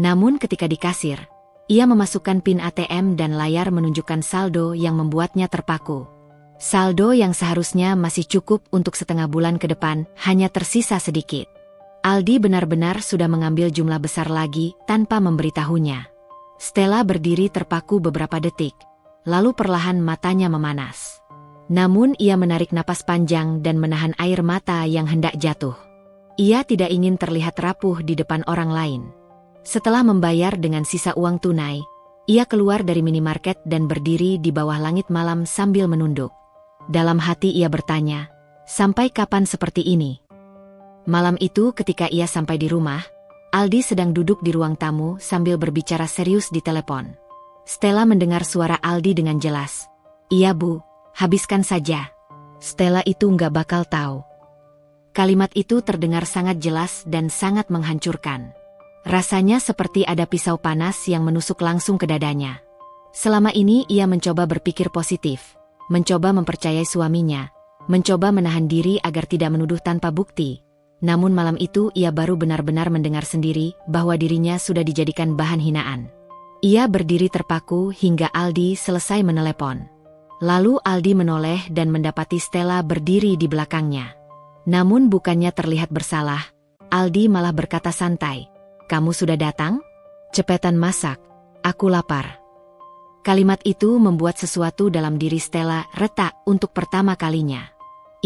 Namun ketika di kasir, ia memasukkan PIN ATM dan layar menunjukkan saldo yang membuatnya terpaku. Saldo yang seharusnya masih cukup untuk setengah bulan ke depan hanya tersisa sedikit. Aldi benar-benar sudah mengambil jumlah besar lagi tanpa memberitahunya. Stella berdiri terpaku beberapa detik, lalu perlahan matanya memanas. Namun ia menarik napas panjang dan menahan air mata yang hendak jatuh. Ia tidak ingin terlihat rapuh di depan orang lain. Setelah membayar dengan sisa uang tunai, ia keluar dari minimarket dan berdiri di bawah langit malam sambil menunduk. Dalam hati ia bertanya, sampai kapan seperti ini? Malam itu ketika ia sampai di rumah, Aldi sedang duduk di ruang tamu sambil berbicara serius di telepon. Stella mendengar suara Aldi dengan jelas. "Iya Bu, habiskan saja. Stella itu nggak bakal tahu." Kalimat itu terdengar sangat jelas dan sangat menghancurkan. Rasanya seperti ada pisau panas yang menusuk langsung ke dadanya. Selama ini ia mencoba berpikir positif, mencoba mempercayai suaminya, mencoba menahan diri agar tidak menuduh tanpa bukti. Namun malam itu ia baru benar-benar mendengar sendiri bahwa dirinya sudah dijadikan bahan hinaan. Ia berdiri terpaku hingga Aldi selesai menelepon. Lalu Aldi menoleh dan mendapati Stella berdiri di belakangnya. Namun bukannya terlihat bersalah, Aldi malah berkata santai, "Kamu sudah datang? Cepetan masak, aku lapar." Kalimat itu membuat sesuatu dalam diri Stella retak untuk pertama kalinya.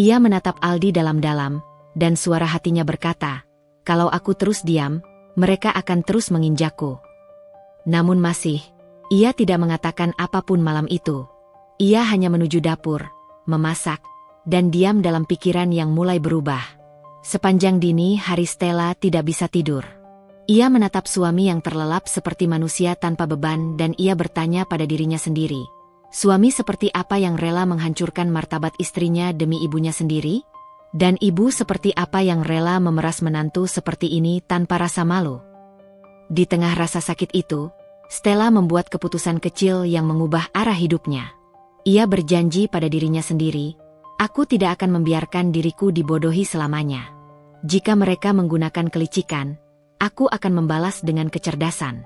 Ia menatap Aldi dalam-dalam, dan suara hatinya berkata, "Kalau aku terus diam, mereka akan terus menginjakku." Namun masih, ia tidak mengatakan apapun malam itu. Ia hanya menuju dapur, memasak, dan diam dalam pikiran yang mulai berubah. Sepanjang dini hari Stella tidak bisa tidur. Ia menatap suami yang terlelap seperti manusia tanpa beban dan ia bertanya pada dirinya sendiri. Suami seperti apa yang rela menghancurkan martabat istrinya demi ibunya sendiri? Dan ibu seperti apa yang rela memeras menantu seperti ini tanpa rasa malu? Di tengah rasa sakit itu, Stella membuat keputusan kecil yang mengubah arah hidupnya. Ia berjanji pada dirinya sendiri, "Aku tidak akan membiarkan diriku dibodohi selamanya. Jika mereka menggunakan kelicikan, aku akan membalas dengan kecerdasan.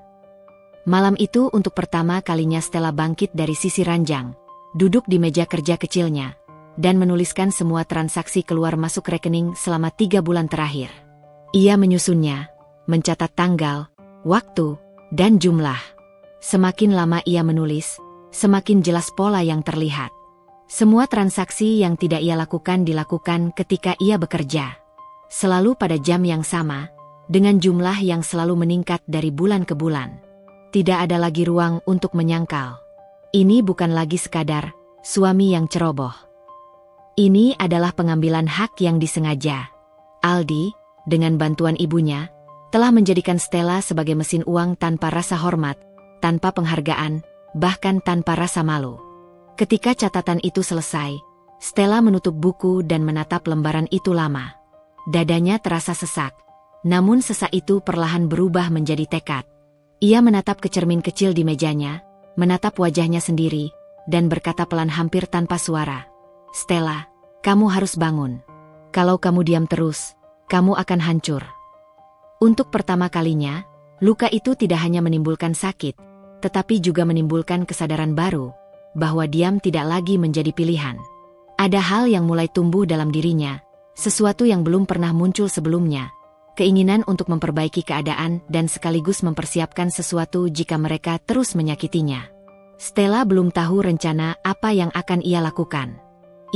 Malam itu untuk pertama kalinya Stella bangkit dari sisi ranjang, duduk di meja kerja kecilnya, dan menuliskan semua transaksi keluar masuk rekening selama 3 bulan terakhir. Ia menyusunnya, mencatat tanggal, waktu, dan jumlah. Semakin lama ia menulis, semakin jelas pola yang terlihat. Semua transaksi yang tidak ia lakukan dilakukan ketika ia bekerja. Selalu pada jam yang sama, dengan jumlah yang selalu meningkat dari bulan ke bulan. Tidak ada lagi ruang untuk menyangkal. Ini bukan lagi sekadar suami yang ceroboh. Ini adalah pengambilan hak yang disengaja. Aldi, dengan bantuan ibunya, telah menjadikan Stella sebagai mesin uang tanpa rasa hormat, tanpa penghargaan, bahkan tanpa rasa malu. Ketika catatan itu selesai, Stella menutup buku dan menatap lembaran itu lama. Dadanya terasa sesak, namun sesak itu perlahan berubah menjadi tekad. Ia menatap ke cermin kecil di mejanya, menatap wajahnya sendiri, dan berkata pelan hampir tanpa suara, "Stella, kamu harus bangun. Kalau kamu diam terus, kamu akan hancur." Untuk pertama kalinya, luka itu tidak hanya menimbulkan sakit, tetapi juga menimbulkan kesadaran baru, bahwa diam tidak lagi menjadi pilihan. Ada hal yang mulai tumbuh dalam dirinya, sesuatu yang belum pernah muncul sebelumnya. Keinginan untuk memperbaiki keadaan dan sekaligus mempersiapkan sesuatu jika mereka terus menyakitinya. Stella belum tahu rencana apa yang akan ia lakukan.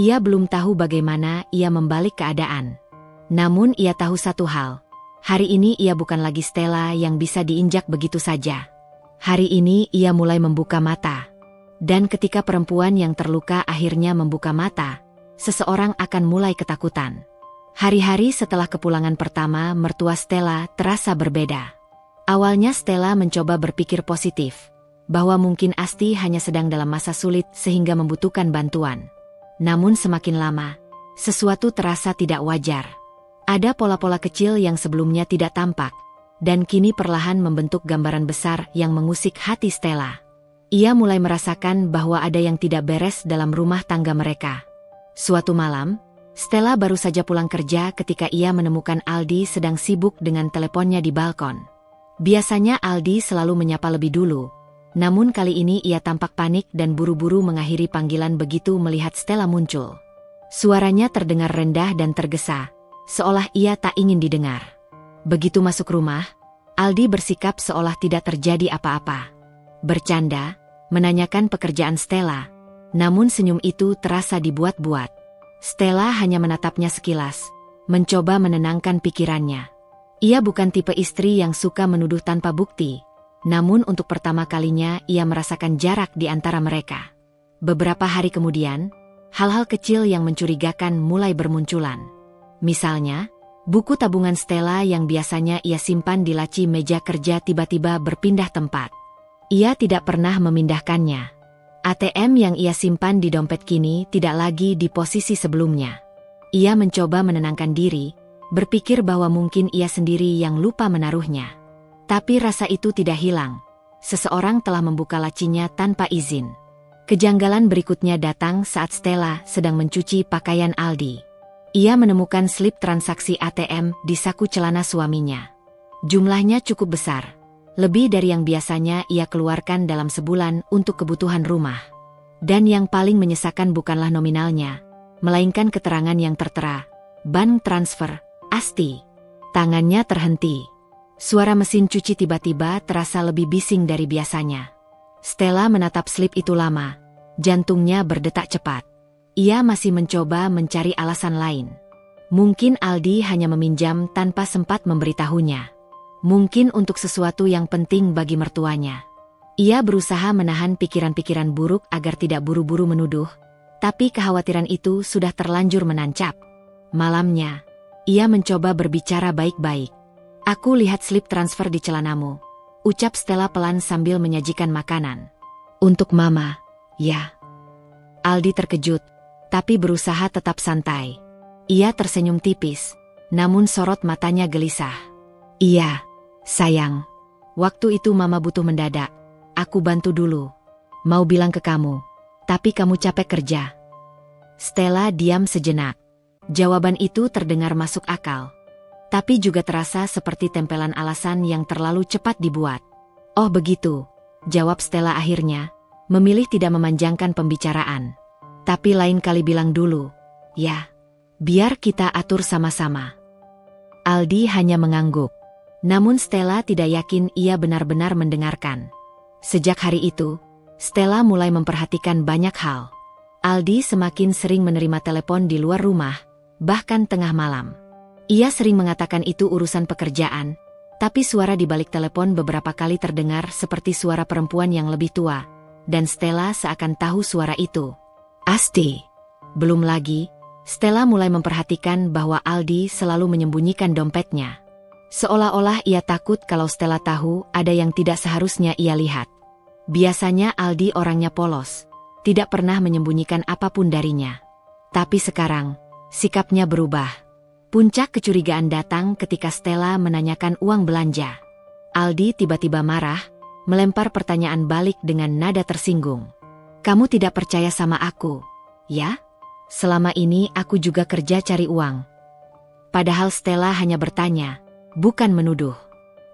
Ia belum tahu bagaimana ia membalik keadaan. Namun ia tahu satu hal. Hari ini ia bukan lagi Stella yang bisa diinjak begitu saja. Hari ini ia mulai membuka mata. Dan ketika perempuan yang terluka akhirnya membuka mata, seseorang akan mulai ketakutan. Hari-hari setelah kepulangan pertama, mertua Stella terasa berbeda. Awalnya Stella mencoba berpikir positif, bahwa mungkin Asti hanya sedang dalam masa sulit sehingga membutuhkan bantuan. Namun semakin lama, sesuatu terasa tidak wajar. Ada pola-pola kecil yang sebelumnya tidak tampak, dan kini perlahan membentuk gambaran besar yang mengusik hati Stella. Ia mulai merasakan bahwa ada yang tidak beres dalam rumah tangga mereka. Suatu malam, Stella baru saja pulang kerja ketika ia menemukan Aldi sedang sibuk dengan teleponnya di balkon. Biasanya Aldi selalu menyapa lebih dulu, namun kali ini ia tampak panik dan buru-buru mengakhiri panggilan begitu melihat Stella muncul. Suaranya terdengar rendah dan tergesa, seolah ia tak ingin didengar. Begitu masuk rumah, Aldi bersikap seolah tidak terjadi apa-apa. Bercanda, menanyakan pekerjaan Stella, namun senyum itu terasa dibuat-buat. Stella hanya menatapnya sekilas, mencoba menenangkan pikirannya. Ia bukan tipe istri yang suka menuduh tanpa bukti, namun untuk pertama kalinya ia merasakan jarak di antara mereka. Beberapa hari kemudian, hal-hal kecil yang mencurigakan mulai bermunculan. Misalnya, buku tabungan Stella yang biasanya ia simpan di laci meja kerja tiba-tiba berpindah tempat. Ia tidak pernah memindahkannya. ATM yang ia simpan di dompet kini tidak lagi di posisi sebelumnya. Ia mencoba menenangkan diri, berpikir bahwa mungkin ia sendiri yang lupa menaruhnya. Tapi rasa itu tidak hilang. Seseorang telah membuka lacinya tanpa izin. Kejanggalan berikutnya datang saat Stella sedang mencuci pakaian Aldi. Ia menemukan slip transaksi ATM di saku celana suaminya. Jumlahnya cukup besar. Lebih dari yang biasanya ia keluarkan dalam sebulan untuk kebutuhan rumah. Dan yang paling menyesakan bukanlah nominalnya, melainkan keterangan yang tertera, bank transfer, Asti. Tangannya terhenti. Suara mesin cuci tiba-tiba terasa lebih bising dari biasanya. Stella menatap slip itu lama, jantungnya berdetak cepat. Ia masih mencoba mencari alasan lain. Mungkin Aldi hanya meminjam tanpa sempat memberitahunya. Mungkin untuk sesuatu yang penting bagi mertuanya. Ia berusaha menahan pikiran-pikiran buruk agar tidak buru-buru menuduh, tapi kekhawatiran itu sudah terlanjur menancap. Malamnya, ia mencoba berbicara baik-baik. "Aku lihat slip transfer di celanamu," ucap Stella pelan sambil menyajikan makanan. "Untuk Mama, ya." Aldi terkejut, tapi berusaha tetap santai. Ia tersenyum tipis, namun sorot matanya gelisah. "Iya, sayang. Waktu itu Mama butuh mendadak. Aku bantu dulu. Mau bilang ke kamu, tapi kamu capek kerja." Stella diam sejenak. Jawaban itu terdengar masuk akal. tapi juga terasa seperti tempelan alasan yang terlalu cepat dibuat. "Oh begitu," jawab Stella akhirnya, memilih tidak memanjangkan pembicaraan. "Tapi lain kali bilang dulu, ya. Biar kita atur sama-sama." Aldi hanya mengangguk. Namun Stella tidak yakin ia benar-benar mendengarkan. Sejak hari itu, Stella mulai memperhatikan banyak hal. Aldi semakin sering menerima telepon di luar rumah, bahkan tengah malam. Ia sering mengatakan itu urusan pekerjaan, tapi suara di balik telepon beberapa kali terdengar seperti suara perempuan yang lebih tua, dan Stella seakan tahu suara itu. Asti. Belum lagi, Stella mulai memperhatikan bahwa Aldi selalu menyembunyikan dompetnya. Seolah-olah ia takut kalau Stella tahu ada yang tidak seharusnya ia lihat. Biasanya Aldi orangnya polos, tidak pernah menyembunyikan apapun darinya. Tapi sekarang, sikapnya berubah. Puncak kecurigaan datang ketika Stella menanyakan uang belanja. Aldi tiba-tiba marah, melempar pertanyaan balik dengan nada tersinggung. "Kamu tidak percaya sama aku, ya? Selama ini aku juga kerja cari uang." Padahal Stella hanya bertanya, bukan menuduh.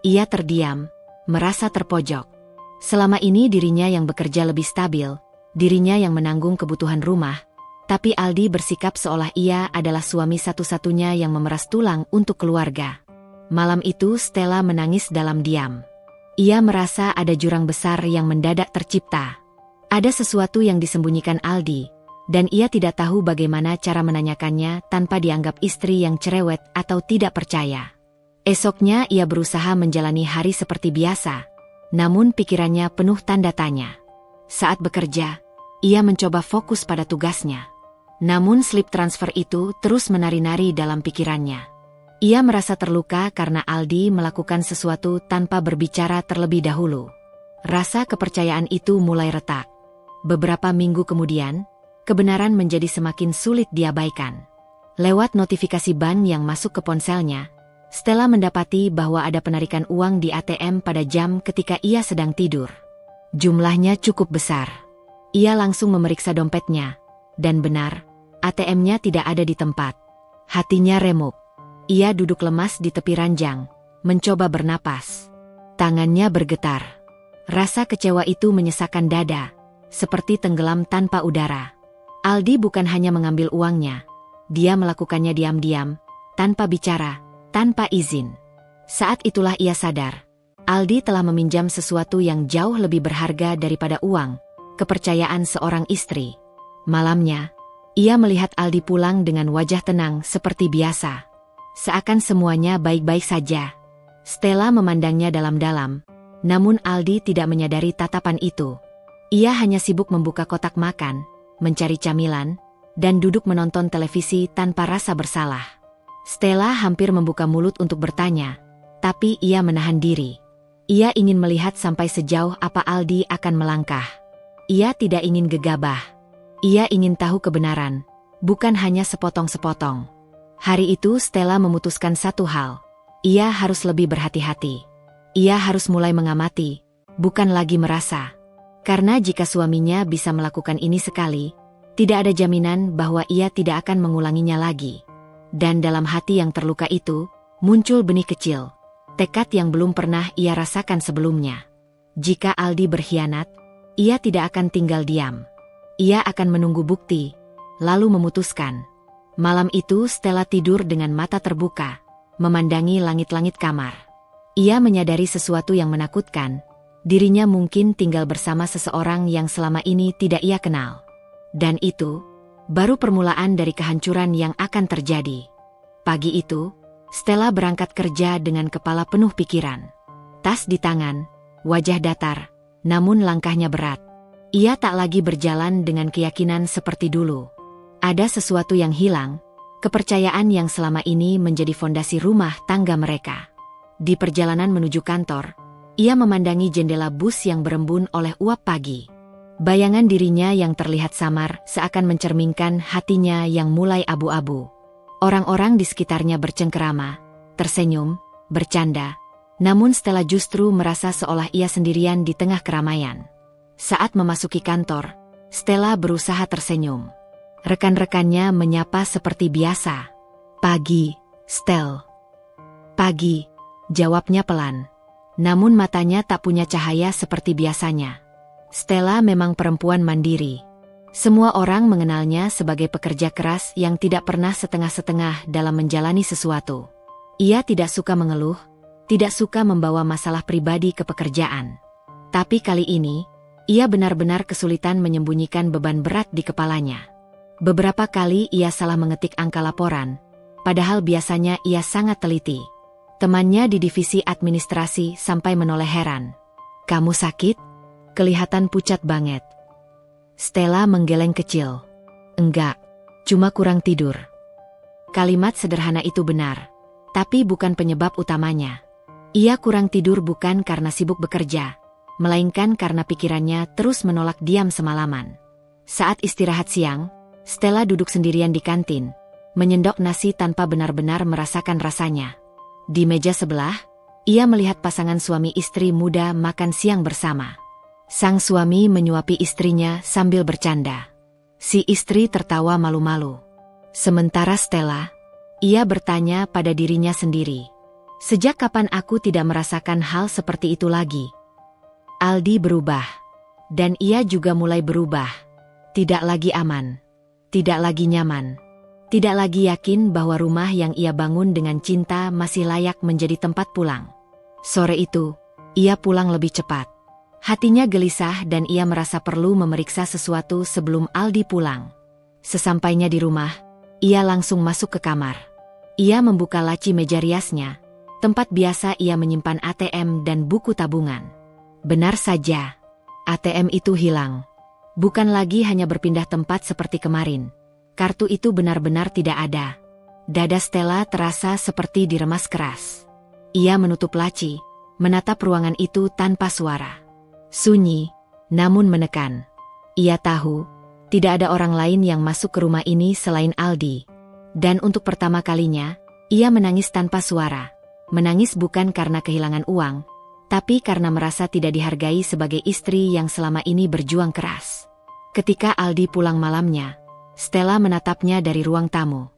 Ia terdiam, merasa terpojok. Selama ini dirinya yang bekerja lebih stabil, dirinya yang menanggung kebutuhan rumah, tapi Aldi bersikap seolah ia adalah suami satu-satunya yang memeras tulang untuk keluarga. Malam itu Stella menangis dalam diam. Ia merasa ada jurang besar yang mendadak tercipta. Ada sesuatu yang disembunyikan Aldi, dan ia tidak tahu bagaimana cara menanyakannya tanpa dianggap istri yang cerewet atau tidak percaya. Esoknya ia berusaha menjalani hari seperti biasa, namun pikirannya penuh tanda tanya. Saat bekerja, ia mencoba fokus pada tugasnya. Namun slip transfer itu terus menari-nari dalam pikirannya. Ia merasa terluka karena Aldi melakukan sesuatu tanpa berbicara terlebih dahulu. Rasa kepercayaan itu mulai retak. Beberapa minggu kemudian, kebenaran menjadi semakin sulit diabaikan. Lewat notifikasi bank yang masuk ke ponselnya, Stella mendapati bahwa ada penarikan uang di ATM pada jam ketika ia sedang tidur. Jumlahnya cukup besar. Ia langsung memeriksa dompetnya, dan benar, ATM-nya tidak ada di tempat. Hatinya remuk. Ia duduk lemas di tepi ranjang, mencoba bernapas. Tangannya bergetar. Rasa kecewa itu menyesakkan dada, seperti tenggelam tanpa udara. Aldi bukan hanya mengambil uangnya, dia melakukannya diam-diam, tanpa bicara, tanpa izin. Saat itulah ia sadar, Aldi telah meminjam sesuatu yang jauh lebih berharga daripada uang, kepercayaan seorang istri. Malamnya, ia melihat Aldi pulang dengan wajah tenang seperti biasa. Seakan semuanya baik-baik saja. Stella memandangnya dalam-dalam, namun Aldi tidak menyadari tatapan itu. Ia hanya sibuk membuka kotak makan, mencari camilan, dan duduk menonton televisi tanpa rasa bersalah. Stella hampir membuka mulut untuk bertanya, tapi ia menahan diri. Ia ingin melihat sampai sejauh apa Aldi akan melangkah. Ia tidak ingin gegabah. Ia ingin tahu kebenaran, bukan hanya sepotong-sepotong. Hari itu Stella memutuskan satu hal. Ia harus lebih berhati-hati. Ia harus mulai mengamati, bukan lagi merasa. Karena jika suaminya bisa melakukan ini sekali, tidak ada jaminan bahwa ia tidak akan mengulanginya lagi. Dan dalam hati yang terluka itu, muncul benih kecil, tekad yang belum pernah ia rasakan sebelumnya. Jika Aldi berkhianat, ia tidak akan tinggal diam. Ia akan menunggu bukti, lalu memutuskan. Malam itu Stella tidur dengan mata terbuka, memandangi langit-langit kamar. Ia menyadari sesuatu yang menakutkan, dirinya mungkin tinggal bersama seseorang yang selama ini tidak ia kenal. Dan itu baru permulaan dari kehancuran yang akan terjadi. Pagi itu, Stella berangkat kerja dengan kepala penuh pikiran. Tas di tangan, wajah datar, namun langkahnya berat. Ia tak lagi berjalan dengan keyakinan seperti dulu. Ada sesuatu yang hilang, kepercayaan yang selama ini menjadi fondasi rumah tangga mereka. Di perjalanan menuju kantor, ia memandangi jendela bus yang berembun oleh uap pagi. Bayangan dirinya yang terlihat samar seakan mencerminkan hatinya yang mulai abu-abu. Orang-orang di sekitarnya bercengkerama, tersenyum, bercanda. Namun Stella justru merasa seolah ia sendirian di tengah keramaian. Saat memasuki kantor, Stella berusaha tersenyum. Rekan-rekannya menyapa seperti biasa. "Pagi, Stel." Pagi, jawabnya pelan. Namun matanya tak punya cahaya seperti biasanya. Stella memang perempuan mandiri. Semua orang mengenalnya sebagai pekerja keras yang tidak pernah setengah-setengah dalam menjalani sesuatu. Ia tidak suka mengeluh, tidak suka membawa masalah pribadi ke pekerjaan. Tapi kali ini, ia benar-benar kesulitan menyembunyikan beban berat di kepalanya. Beberapa kali ia salah mengetik angka laporan, padahal biasanya ia sangat teliti. Temannya di divisi administrasi sampai menoleh heran. "Kamu sakit? Kelihatan pucat banget." Stella menggeleng kecil. "Enggak, cuma kurang tidur." Kalimat sederhana itu benar, tapi bukan penyebab utamanya. Ia kurang tidur bukan karena sibuk bekerja, melainkan karena pikirannya terus menolak diam semalaman. Saat istirahat siang, Stella duduk sendirian di kantin, menyendok nasi tanpa benar-benar merasakan rasanya. Di meja sebelah, ia melihat pasangan suami istri muda makan siang bersama. Sang suami menyuapi istrinya sambil bercanda. Si istri tertawa malu-malu. Sementara Stella, ia bertanya pada dirinya sendiri. Sejak kapan aku tidak merasakan hal seperti itu lagi? Aldi berubah. Dan ia juga mulai berubah. Tidak lagi aman. Tidak lagi nyaman. Tidak lagi yakin bahwa rumah yang ia bangun dengan cinta masih layak menjadi tempat pulang. Sore itu, ia pulang lebih cepat. Hatinya gelisah dan ia merasa perlu memeriksa sesuatu sebelum Aldi pulang. Sesampainya di rumah, ia langsung masuk ke kamar. Ia membuka laci meja riasnya, tempat biasa ia menyimpan ATM dan buku tabungan. Benar saja, ATM itu hilang. Bukan lagi hanya berpindah tempat seperti kemarin. Kartu itu benar-benar tidak ada. Dada Stella terasa seperti diremas keras. Ia menutup laci, menatap ruangan itu tanpa suara. Sunyi, namun menekan. Ia tahu, tidak ada orang lain yang masuk ke rumah ini selain Aldi. Dan untuk pertama kalinya, ia menangis tanpa suara. Menangis bukan karena kehilangan uang, tapi karena merasa tidak dihargai sebagai istri yang selama ini berjuang keras. Ketika Aldi pulang malamnya, Stella menatapnya dari ruang tamu.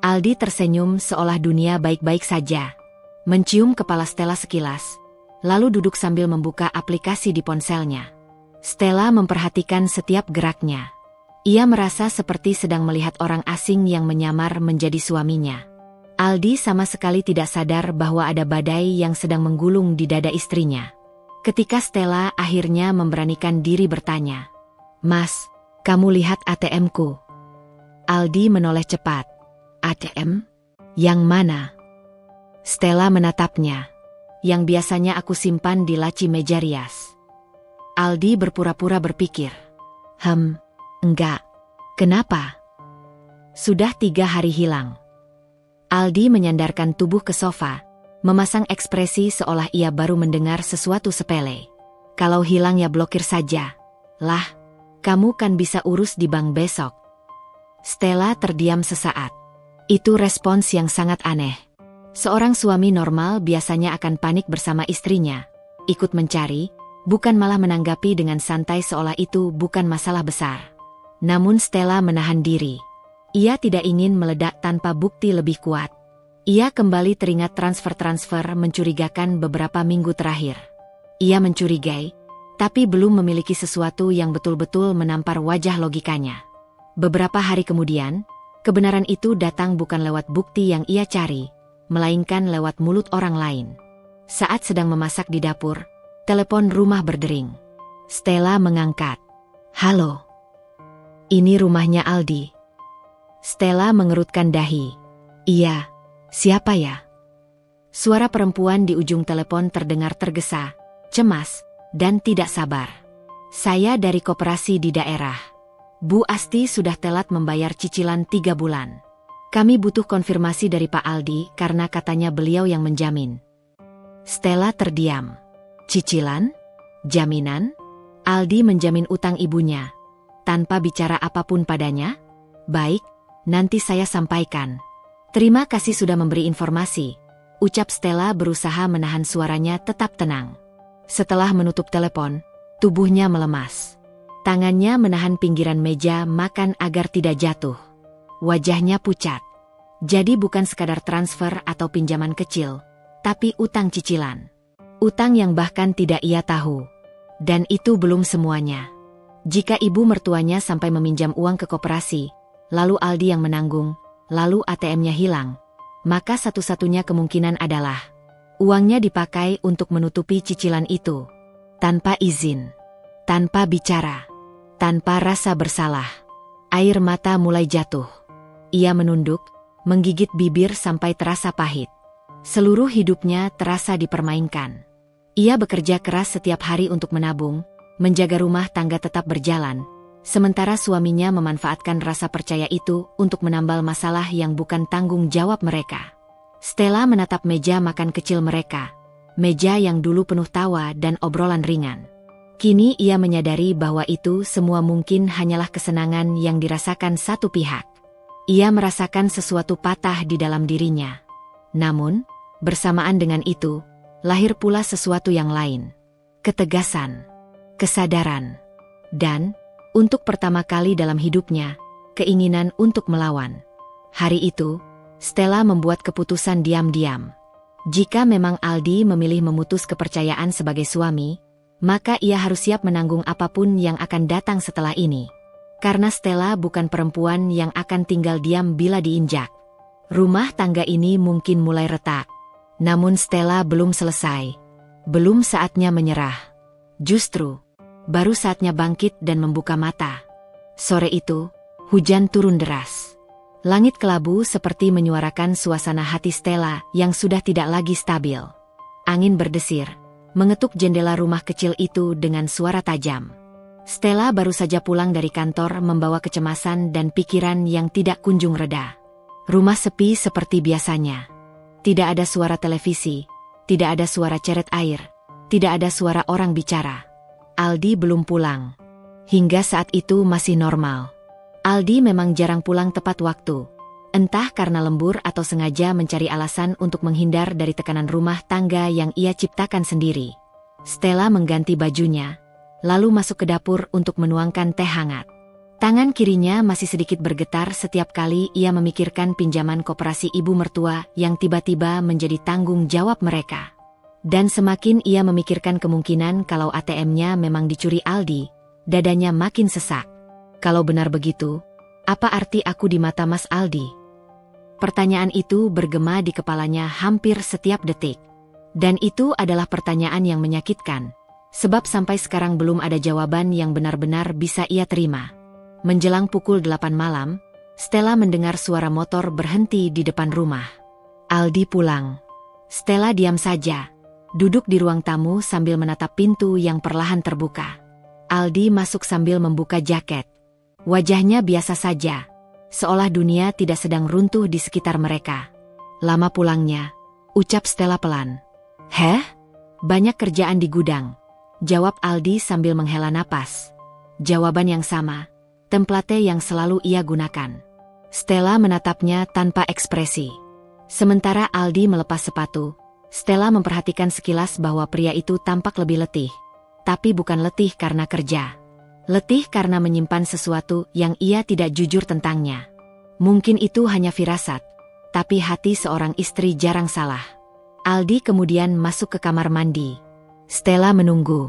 Aldi tersenyum seolah dunia baik-baik saja. Mencium kepala Stella sekilas, lalu duduk sambil membuka aplikasi di ponselnya. Stella memperhatikan setiap geraknya. Ia merasa seperti sedang melihat orang asing yang menyamar menjadi suaminya. Aldi sama sekali tidak sadar bahwa ada badai yang sedang menggulung di dada istrinya. Ketika Stella akhirnya memberanikan diri bertanya, "Mas, kamu lihat ATM-ku?" Aldi menoleh cepat. "ATM? Yang mana?" Stella menatapnya. "Yang biasanya aku simpan di laci meja rias." Aldi berpura-pura berpikir. Enggak. Kenapa?" "Sudah 3 hari hilang." Aldi menyandarkan tubuh ke sofa, memasang ekspresi seolah ia baru mendengar sesuatu sepele. "Kalau hilang ya blokir saja. Lah, kamu kan bisa urus di bank besok." Stella terdiam sesaat. Itu respons yang sangat aneh. Seorang suami normal biasanya akan panik bersama istrinya, ikut mencari, bukan malah menanggapi dengan santai seolah itu bukan masalah besar. Namun Stella menahan diri. Ia tidak ingin meledak tanpa bukti lebih kuat. Ia kembali teringat transfer-transfer mencurigakan beberapa minggu terakhir. Ia mencurigai, tapi belum memiliki sesuatu yang betul-betul menampar wajah logikanya. Beberapa hari kemudian, kebenaran itu datang bukan lewat bukti yang ia cari, melainkan lewat mulut orang lain. Saat sedang memasak di dapur, telepon rumah berdering. Stella mengangkat. "Halo. Ini rumahnya Aldi." Stella mengerutkan dahi. "Iya, siapa ya?" Suara perempuan di ujung telepon terdengar tergesa, cemas, dan tidak sabar. "Saya dari koperasi di daerah. Bu Asti sudah telat membayar cicilan 3 bulan. Kami butuh konfirmasi dari Pak Aldi karena katanya beliau yang menjamin." Stella terdiam. "Cicilan? Jaminan?" Aldi menjamin utang ibunya. Tanpa bicara apapun padanya? "Baik, nanti saya sampaikan. Terima kasih sudah memberi informasi," ucap Stella berusaha menahan suaranya tetap tenang. Setelah menutup telepon, tubuhnya melemas. Tangannya menahan pinggiran meja makan agar tidak jatuh. Wajahnya pucat. Jadi bukan sekadar transfer atau pinjaman kecil, tapi utang cicilan. Utang yang bahkan tidak ia tahu. Dan itu belum semuanya. Jika ibu mertuanya sampai meminjam uang ke koperasi, lalu Aldi yang menanggung, lalu ATM-nya hilang, maka satu-satunya kemungkinan adalah uangnya dipakai untuk menutupi cicilan itu. Tanpa izin, tanpa bicara, tanpa rasa bersalah. Air mata mulai jatuh. Ia menunduk, menggigit bibir sampai terasa pahit. Seluruh hidupnya terasa dipermainkan. Ia bekerja keras setiap hari untuk menabung, menjaga rumah tangga tetap berjalan, sementara suaminya memanfaatkan rasa percaya itu untuk menambal masalah yang bukan tanggung jawab mereka. Stella menatap meja makan kecil mereka, meja yang dulu penuh tawa dan obrolan ringan. Kini ia menyadari bahwa itu semua mungkin hanyalah kesenangan yang dirasakan satu pihak. Ia merasakan sesuatu patah di dalam dirinya. Namun, bersamaan dengan itu, lahir pula sesuatu yang lain. Ketegasan. Kesadaran, dan, untuk pertama kali dalam hidupnya, keinginan untuk melawan. Hari itu, Stella membuat keputusan diam-diam. Jika memang Aldi memilih memutus kepercayaan sebagai suami, maka ia harus siap menanggung apapun yang akan datang setelah ini. Karena Stella bukan perempuan yang akan tinggal diam bila diinjak. Rumah tangga ini mungkin mulai retak. Namun Stella belum selesai. Belum saatnya menyerah. Justru, baru saatnya bangkit dan membuka mata. Sore itu, hujan turun deras. Langit kelabu seperti menyuarakan suasana hati Stella yang sudah tidak lagi stabil. Angin berdesir, mengetuk jendela rumah kecil itu dengan suara tajam. Stella baru saja pulang dari kantor membawa kecemasan dan pikiran yang tidak kunjung reda. Rumah sepi seperti biasanya. Tidak ada suara televisi, tidak ada suara ceret air, tidak ada suara orang bicara. Aldi belum pulang. Hingga saat itu masih normal. Aldi memang jarang pulang tepat waktu. Entah karena lembur atau sengaja mencari alasan untuk menghindar dari tekanan rumah tangga yang ia ciptakan sendiri. Stella mengganti bajunya, lalu masuk ke dapur untuk menuangkan teh hangat. Tangan kirinya masih sedikit bergetar setiap kali ia memikirkan pinjaman koperasi ibu mertua yang tiba-tiba menjadi tanggung jawab mereka. Dan semakin ia memikirkan kemungkinan kalau ATM-nya memang dicuri Aldi, dadanya makin sesak. Kalau benar begitu, apa arti aku di mata Mas Aldi? Pertanyaan itu bergema di kepalanya hampir setiap detik. Dan itu adalah pertanyaan yang menyakitkan, sebab sampai sekarang belum ada jawaban yang benar-benar bisa ia terima. Menjelang pukul 8 malam, Stella mendengar suara motor berhenti di depan rumah. Aldi pulang. Stella diam saja. Duduk di ruang tamu sambil menatap pintu yang perlahan terbuka. Aldi masuk sambil membuka jaket. Wajahnya biasa saja, seolah dunia tidak sedang runtuh di sekitar mereka. Lama pulangnya, ucap Stella pelan. "Heh? Banyak kerjaan di gudang," jawab Aldi sambil menghela napas. Jawaban yang sama, template yang selalu ia gunakan. Stella menatapnya tanpa ekspresi. Sementara Aldi melepas sepatu, Stella memperhatikan sekilas bahwa pria itu tampak lebih letih. Tapi bukan letih karena kerja. Letih karena menyimpan sesuatu yang ia tidak jujur tentangnya. Mungkin itu hanya firasat, tapi hati seorang istri jarang salah. Aldi kemudian masuk ke kamar mandi. Stella menunggu.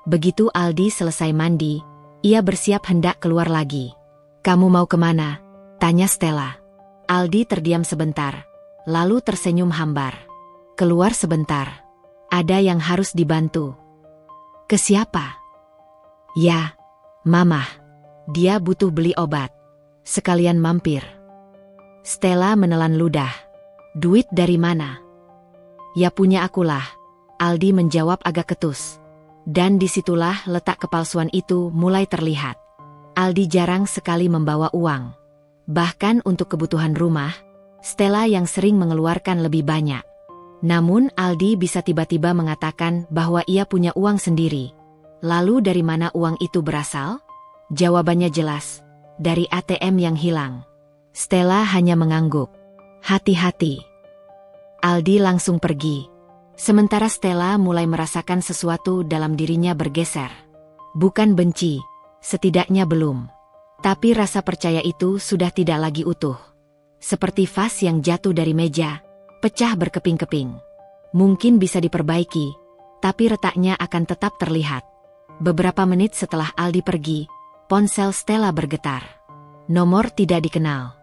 Begitu Aldi selesai mandi, ia bersiap hendak keluar lagi. "Kamu mau kemana?" tanya Stella. Aldi terdiam sebentar, lalu tersenyum hambar. "Keluar sebentar. Ada yang harus dibantu." "Ke siapa?" "Ya, Mamah. Dia butuh beli obat. Sekalian mampir." Stella menelan ludah. "Duit dari mana?" "Ya punya akulah," Aldi menjawab agak ketus. Dan disitulah letak kepalsuan itu mulai terlihat. Aldi jarang sekali membawa uang. Bahkan untuk kebutuhan rumah, Stella yang sering mengeluarkan lebih banyak. Namun Aldi bisa tiba-tiba mengatakan bahwa ia punya uang sendiri. Lalu dari mana uang itu berasal? Jawabannya jelas, dari ATM yang hilang. Stella hanya mengangguk. "Hati-hati." Aldi langsung pergi. Sementara Stella mulai merasakan sesuatu dalam dirinya bergeser. Bukan benci, setidaknya belum. Tapi rasa percaya itu sudah tidak lagi utuh. Seperti vas yang jatuh dari meja, pecah berkeping-keping. Mungkin bisa diperbaiki, tapi retaknya akan tetap terlihat. Beberapa menit setelah Aldi pergi, ponsel Stella bergetar. Nomor tidak dikenal.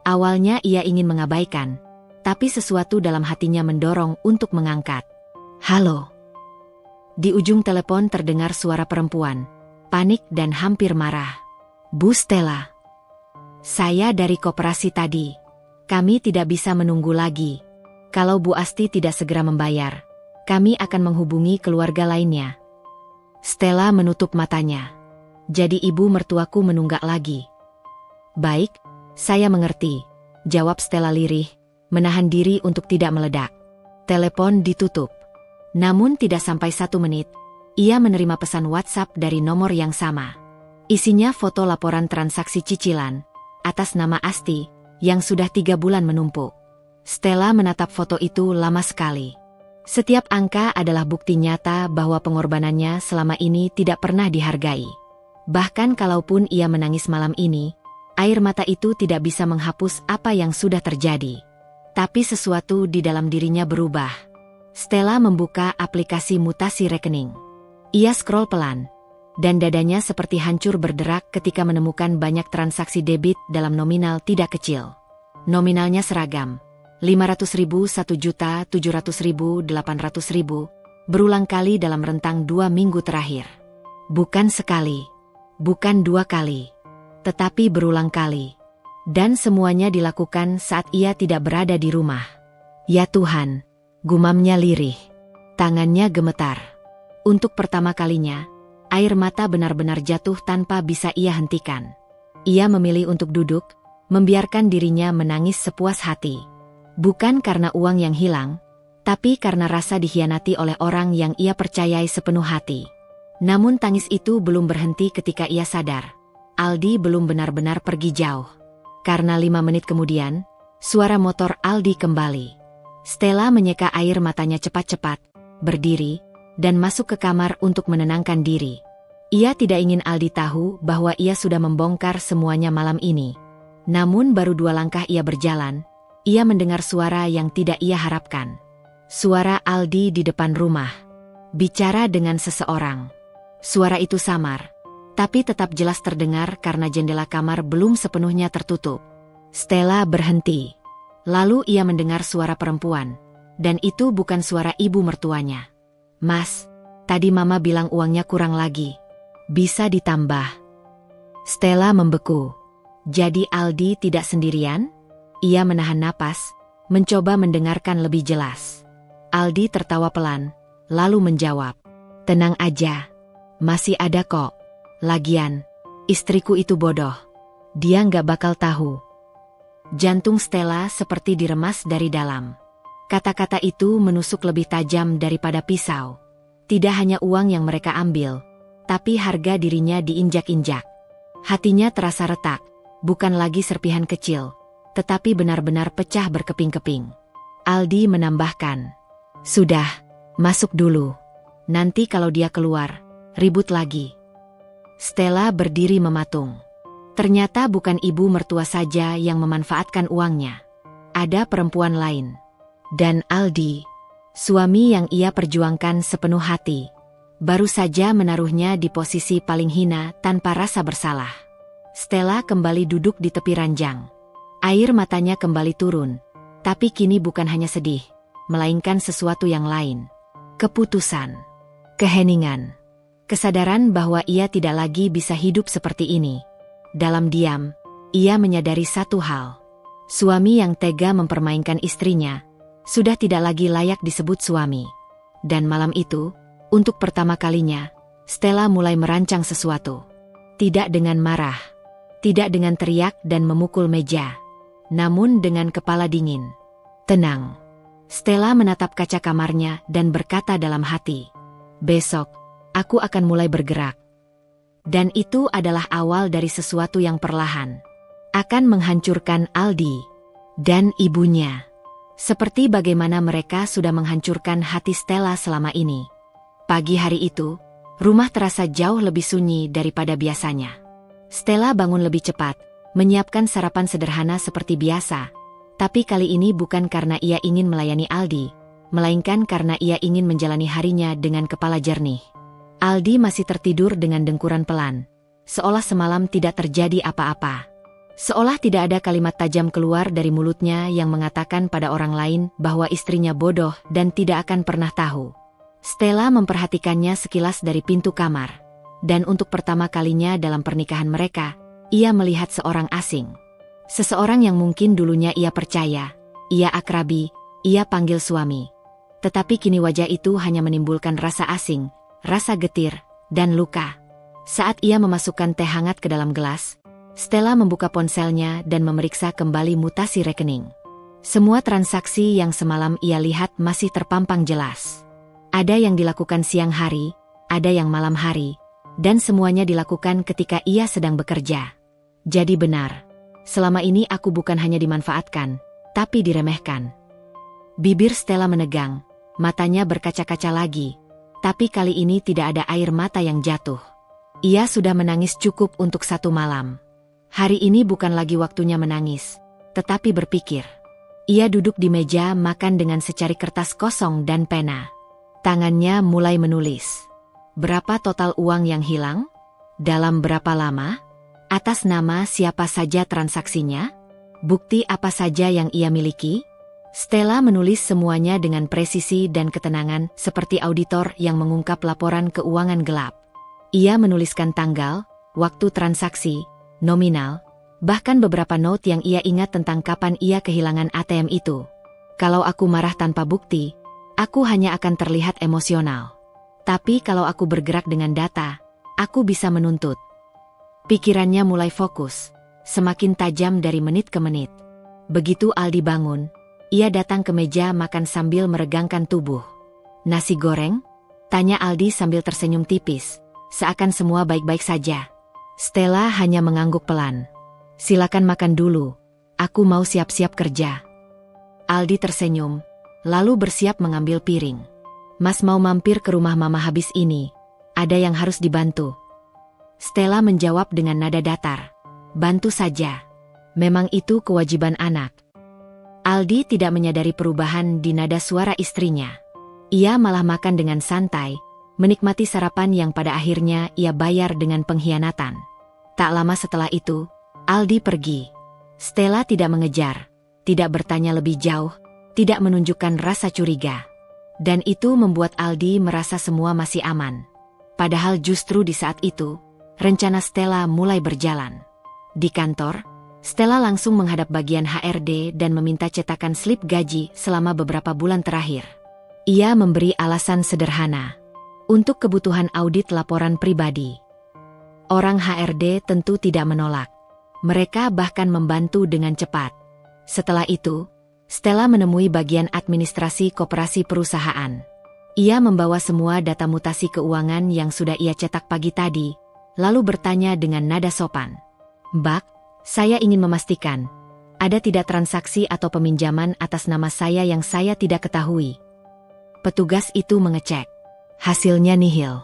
Awalnya ia ingin mengabaikan, tapi sesuatu dalam hatinya mendorong untuk mengangkat. Halo. Di ujung telepon terdengar suara perempuan, panik dan hampir marah. Bu Stella. Saya dari koperasi tadi. Kami tidak bisa menunggu lagi. Kalau Bu Asti tidak segera membayar, kami akan menghubungi keluarga lainnya. Stella menutup matanya. Jadi ibu mertuaku menunggak lagi. Baik, saya mengerti, jawab Stella lirih, menahan diri untuk tidak meledak. Telepon ditutup. Namun tidak sampai 1 menit, ia menerima pesan WhatsApp dari nomor yang sama. Isinya foto laporan transaksi cicilan, atas nama Asti, yang sudah 3 bulan menumpuk. Stella menatap foto itu lama sekali. Setiap angka adalah bukti nyata bahwa pengorbanannya selama ini tidak pernah dihargai. Bahkan kalaupun ia menangis malam ini, air mata itu tidak bisa menghapus apa yang sudah terjadi. Tapi sesuatu di dalam dirinya berubah. Stella membuka aplikasi mutasi rekening. Ia scroll pelan, dan dadanya seperti hancur berderak ketika menemukan banyak transaksi debit dalam nominal tidak kecil. Nominalnya seragam, 500.000, 1.700.000, 800.000, berulang kali dalam rentang 2 minggu terakhir. Bukan sekali, bukan 2 kali, tetapi berulang kali. Dan semuanya dilakukan saat ia tidak berada di rumah. Ya Tuhan, gumamnya lirih. Tangannya gemetar. Untuk pertama kalinya, air mata benar-benar jatuh tanpa bisa ia hentikan. Ia memilih untuk duduk, membiarkan dirinya menangis sepuas hati. Bukan karena uang yang hilang, tapi karena rasa dikhianati oleh orang yang ia percayai sepenuh hati. Namun tangis itu belum berhenti ketika ia sadar. Aldi belum benar-benar pergi jauh. Karena 5 menit kemudian, suara motor Aldi kembali. Stella menyeka air matanya cepat-cepat, berdiri, dan masuk ke kamar untuk menenangkan diri. Ia tidak ingin Aldi tahu bahwa ia sudah membongkar semuanya malam ini. Namun baru 2 langkah ia berjalan, ia mendengar suara yang tidak ia harapkan. Suara Aldi di depan rumah. Bicara dengan seseorang. Suara itu samar, tapi tetap jelas terdengar karena jendela kamar belum sepenuhnya tertutup. Stella berhenti. Lalu ia mendengar suara perempuan, dan itu bukan suara ibu mertuanya. Mas, tadi mama bilang uangnya kurang lagi. Bisa ditambah. Stella membeku. Jadi Aldi tidak sendirian? Ia menahan napas, mencoba mendengarkan lebih jelas. Aldi tertawa pelan, lalu menjawab. Tenang aja. Masih ada kok. Lagian, istriku itu bodoh. Dia nggak bakal tahu. Jantung Stella seperti diremas dari dalam. Kata-kata itu menusuk lebih tajam daripada pisau. Tidak hanya uang yang mereka ambil, tapi harga dirinya diinjak-injak. Hatinya terasa retak, bukan lagi serpihan kecil, tetapi benar-benar pecah berkeping-keping. Aldi menambahkan, sudah, masuk dulu. Nanti kalau dia keluar, ribut lagi. Stella berdiri mematung. Ternyata bukan ibu mertua saja yang memanfaatkan uangnya. Ada perempuan lain. Dan Aldi, suami yang ia perjuangkan sepenuh hati, baru saja menaruhnya di posisi paling hina tanpa rasa bersalah. Stella kembali duduk di tepi ranjang. Air matanya kembali turun, tapi kini bukan hanya sedih, melainkan sesuatu yang lain. Keputusan, keheningan, kesadaran bahwa ia tidak lagi bisa hidup seperti ini. Dalam diam, ia menyadari satu hal. Suami yang tega mempermainkan istrinya, sudah tidak lagi layak disebut suami. Dan malam itu, untuk pertama kalinya, Stella mulai merancang sesuatu. Tidak dengan marah, tidak dengan teriak dan memukul meja, namun dengan kepala dingin. Tenang. Stella menatap kaca kamarnya dan berkata dalam hati, besok, aku akan mulai bergerak. Dan itu adalah awal dari sesuatu yang perlahan akan menghancurkan Aldi dan ibunya. Seperti bagaimana mereka sudah menghancurkan hati Stella selama ini. Pagi hari itu, rumah terasa jauh lebih sunyi daripada biasanya. Stella bangun lebih cepat, menyiapkan sarapan sederhana seperti biasa. Tapi kali ini bukan karena ia ingin melayani Aldi, melainkan karena ia ingin menjalani harinya dengan kepala jernih. Aldi masih tertidur dengan dengkuran pelan, seolah semalam tidak terjadi apa-apa. Seolah tidak ada kalimat tajam keluar dari mulutnya yang mengatakan pada orang lain bahwa istrinya bodoh dan tidak akan pernah tahu. Stella memperhatikannya sekilas dari pintu kamar, dan untuk pertama kalinya dalam pernikahan mereka, ia melihat seorang asing. Seseorang yang mungkin dulunya ia percaya, ia akrabi, ia panggil suami. Tetapi kini wajah itu hanya menimbulkan rasa asing, rasa getir, dan luka. Saat ia memasukkan teh hangat ke dalam gelas, Stella membuka ponselnya dan memeriksa kembali mutasi rekening. Semua transaksi yang semalam ia lihat masih terpampang jelas. Ada yang dilakukan siang hari, ada yang malam hari, dan semuanya dilakukan ketika ia sedang bekerja. Jadi benar, selama ini aku bukan hanya dimanfaatkan, tapi diremehkan. Bibir Stella menegang, matanya berkaca-kaca lagi, tapi kali ini tidak ada air mata yang jatuh. Ia sudah menangis cukup untuk satu malam. Hari ini bukan lagi waktunya menangis, tetapi berpikir. Ia duduk di meja makan dengan secari kertas kosong dan pena. Tangannya mulai menulis. Berapa total uang yang hilang? Dalam berapa lama? Atas nama siapa saja transaksinya? Bukti apa saja yang ia miliki? Stella menulis semuanya dengan presisi dan ketenangan seperti auditor yang mengungkap laporan keuangan gelap. Ia menuliskan tanggal, waktu transaksi, nominal, bahkan beberapa note yang ia ingat tentang kapan ia kehilangan ATM itu. Kalau aku marah tanpa bukti, aku hanya akan terlihat emosional. Tapi kalau aku bergerak dengan data, aku bisa menuntut. Pikirannya mulai fokus, semakin tajam dari menit ke menit. Begitu Aldi bangun, ia datang ke meja makan sambil meregangkan tubuh. Nasi goreng? Tanya Aldi sambil tersenyum tipis, seakan semua baik-baik saja. Stella hanya mengangguk pelan. Silakan makan dulu, aku mau siap-siap kerja. Aldi tersenyum, lalu bersiap mengambil piring. Mas mau mampir ke rumah mama habis ini, ada yang harus dibantu. Stella menjawab dengan nada datar. Bantu saja. Memang itu kewajiban anak. Aldi tidak menyadari perubahan di nada suara istrinya. Ia malah makan dengan santai, menikmati sarapan yang pada akhirnya ia bayar dengan pengkhianatan. Tak lama setelah itu, Aldi pergi. Stella tidak mengejar, tidak bertanya lebih jauh, tidak menunjukkan rasa curiga. Dan itu membuat Aldi merasa semua masih aman. Padahal justru di saat itu, rencana Stella mulai berjalan. Di kantor, Stella langsung menghadap bagian HRD dan meminta cetakan slip gaji selama beberapa bulan terakhir. Ia memberi alasan sederhana. Untuk kebutuhan audit laporan pribadi. Orang HRD tentu tidak menolak. Mereka bahkan membantu dengan cepat. Setelah itu, Stella menemui bagian administrasi koperasi perusahaan. Ia membawa semua data mutasi keuangan yang sudah ia cetak pagi tadi, lalu bertanya dengan nada sopan. Mbak, saya ingin memastikan, ada tidak transaksi atau peminjaman atas nama saya yang saya tidak ketahui? Petugas itu mengecek. Hasilnya nihil.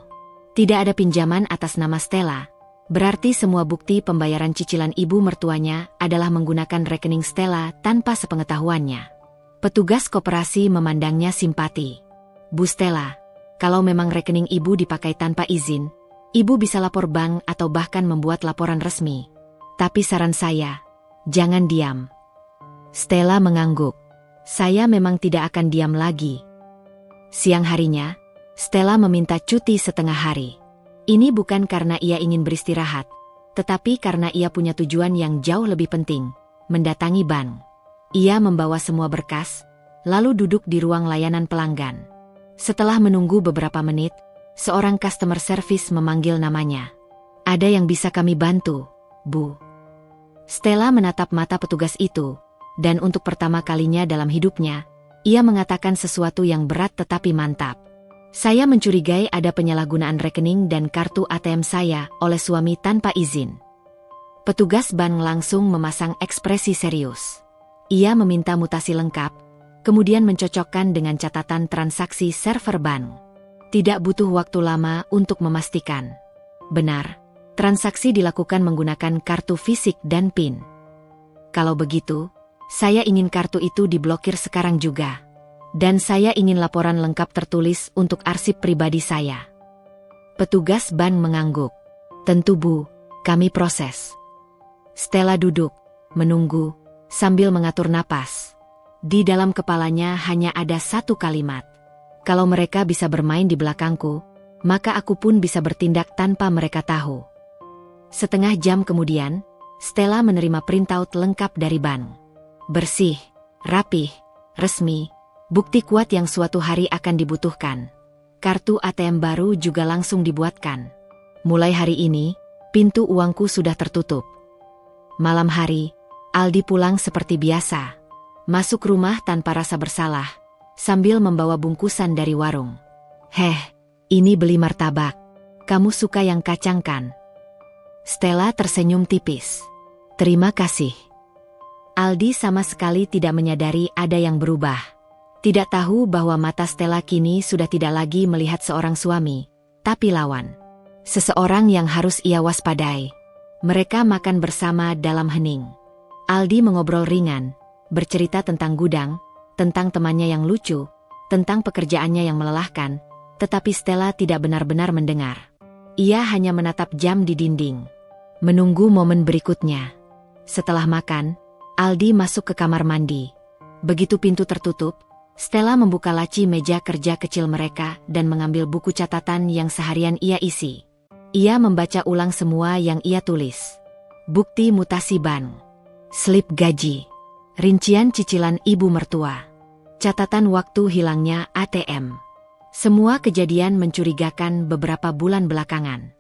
Tidak ada pinjaman atas nama Stella. Berarti semua bukti pembayaran cicilan ibu mertuanya adalah menggunakan rekening Stella tanpa sepengetahuannya. Petugas koperasi memandangnya simpati. Bu Stella, kalau memang rekening ibu dipakai tanpa izin, ibu bisa lapor bank atau bahkan membuat laporan resmi. Tapi saran saya, jangan diam. Stella mengangguk. Saya memang tidak akan diam lagi. Siang harinya, Stella meminta cuti setengah hari. Ini bukan karena ia ingin beristirahat, tetapi karena ia punya tujuan yang jauh lebih penting, mendatangi bank. Ia membawa semua berkas, lalu duduk di ruang layanan pelanggan. Setelah menunggu beberapa menit, seorang customer service memanggil namanya. Ada yang bisa kami bantu, Bu? Stella menatap mata petugas itu, dan untuk pertama kalinya dalam hidupnya, ia mengatakan sesuatu yang berat tetapi mantap. Saya mencurigai ada penyalahgunaan rekening dan kartu ATM saya oleh suami tanpa izin. Petugas bank langsung memasang ekspresi serius. Ia meminta mutasi lengkap, kemudian mencocokkan dengan catatan transaksi server bank. Tidak butuh waktu lama untuk memastikan. Benar, transaksi dilakukan menggunakan kartu fisik dan PIN. Kalau begitu, saya ingin kartu itu diblokir sekarang juga. Dan saya ingin laporan lengkap tertulis untuk arsip pribadi saya. Petugas bank mengangguk. Tentu Bu, kami proses. Stella duduk, menunggu, sambil mengatur napas. Di dalam kepalanya hanya ada satu kalimat. Kalau mereka bisa bermain di belakangku, maka aku pun bisa bertindak tanpa mereka tahu. Setengah jam kemudian, Stella menerima printout lengkap dari bank. Bersih, rapih, resmi, bukti kuat yang suatu hari akan dibutuhkan. Kartu ATM baru juga langsung dibuatkan. Mulai hari ini, pintu uangku sudah tertutup. Malam hari, Aldi pulang seperti biasa. Masuk rumah tanpa rasa bersalah, sambil membawa bungkusan dari warung. Heh, ini beli martabak. Kamu suka yang kacang kan? Stella tersenyum tipis. Terima kasih. Aldi sama sekali tidak menyadari ada yang berubah. Tidak tahu bahwa mata Stella kini sudah tidak lagi melihat seorang suami, tapi lawan. Seseorang yang harus ia waspadai. Mereka makan bersama dalam hening. Aldi mengobrol ringan, bercerita tentang gudang, tentang temannya yang lucu, tentang pekerjaannya yang melelahkan, tetapi Stella tidak benar-benar mendengar. Ia hanya menatap jam di dinding, menunggu momen berikutnya. Setelah makan, Aldi masuk ke kamar mandi. Begitu pintu tertutup, Stella membuka laci meja kerja kecil mereka dan mengambil buku catatan yang seharian ia isi. Ia membaca ulang semua yang ia tulis. Bukti mutasi bank, slip gaji, rincian cicilan ibu mertua, catatan waktu hilangnya ATM. Semua kejadian mencurigakan beberapa bulan belakangan.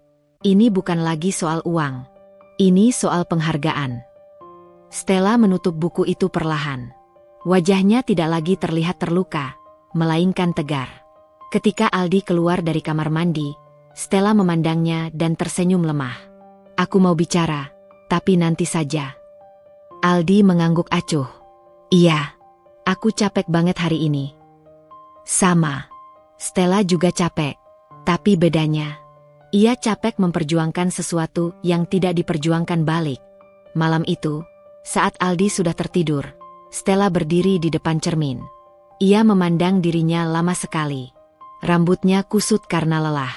Ini bukan lagi soal uang. Ini soal penghargaan. Stella menutup buku itu perlahan. Wajahnya tidak lagi terlihat terluka, melainkan tegar. Ketika Aldi keluar dari kamar mandi, Stella memandangnya dan tersenyum lemah. Aku mau bicara, tapi nanti saja. Aldi mengangguk acuh. Iya, aku capek banget hari ini. Sama. Stella juga capek, tapi bedanya, ia capek memperjuangkan sesuatu yang tidak diperjuangkan balik. Malam itu, saat Aldi sudah tertidur, Stella berdiri di depan cermin. Ia memandang dirinya lama sekali. Rambutnya kusut karena lelah.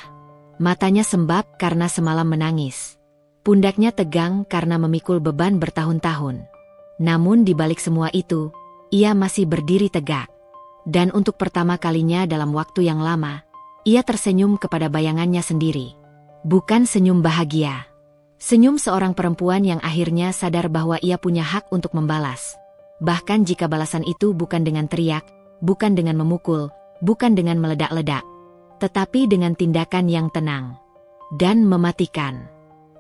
Matanya sembab karena semalam menangis. Pundaknya tegang karena memikul beban bertahun-tahun. Namun di balik semua itu, ia masih berdiri tegak. Dan untuk pertama kalinya dalam waktu yang lama, ia tersenyum kepada bayangannya sendiri. Bukan senyum bahagia. Senyum seorang perempuan yang akhirnya sadar bahwa ia punya hak untuk membalas. Bahkan jika balasan itu bukan dengan teriak, bukan dengan memukul, bukan dengan meledak-ledak, tetapi dengan tindakan yang tenang dan mematikan.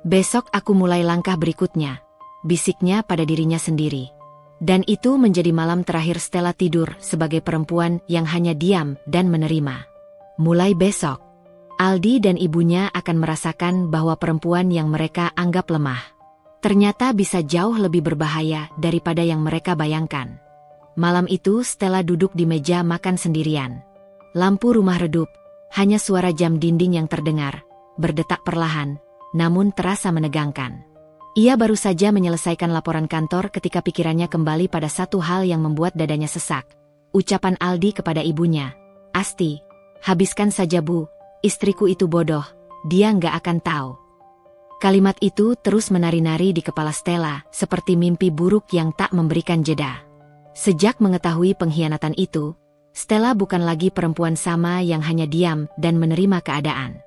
Besok aku mulai langkah berikutnya, bisiknya pada dirinya sendiri. Dan itu menjadi malam terakhir Stella tidur sebagai perempuan yang hanya diam dan menerima. Mulai besok, Aldi dan ibunya akan merasakan bahwa perempuan yang mereka anggap lemah ternyata bisa jauh lebih berbahaya daripada yang mereka bayangkan. Malam itu Stella duduk di meja makan sendirian. Lampu rumah redup, hanya suara jam dinding yang terdengar, berdetak perlahan, namun terasa menegangkan. Ia baru saja menyelesaikan laporan kantor ketika pikirannya kembali pada satu hal yang membuat dadanya sesak. Ucapan Aldi kepada ibunya, "Asti, habiskan saja Bu, istriku itu bodoh, dia nggak akan tahu." Kalimat itu terus menari-nari di kepala Stella, seperti mimpi buruk yang tak memberikan jeda. Sejak mengetahui pengkhianatan itu, Stella bukan lagi perempuan sama yang hanya diam dan menerima keadaan.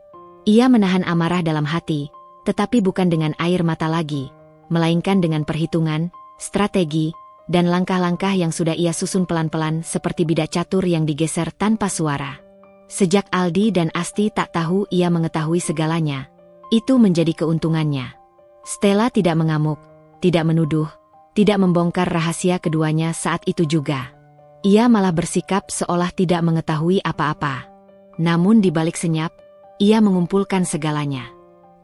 Ia menahan amarah dalam hati, tetapi bukan dengan air mata lagi, melainkan dengan perhitungan, strategi, dan langkah-langkah yang sudah ia susun pelan-pelan seperti bidak catur yang digeser tanpa suara. Sejak Aldi dan Asti tak tahu ia mengetahui segalanya, itu menjadi keuntungannya. Stella tidak mengamuk, tidak menuduh, tidak membongkar rahasia keduanya saat itu juga. Ia malah bersikap seolah tidak mengetahui apa-apa. Namun di balik senyap, ia mengumpulkan segalanya.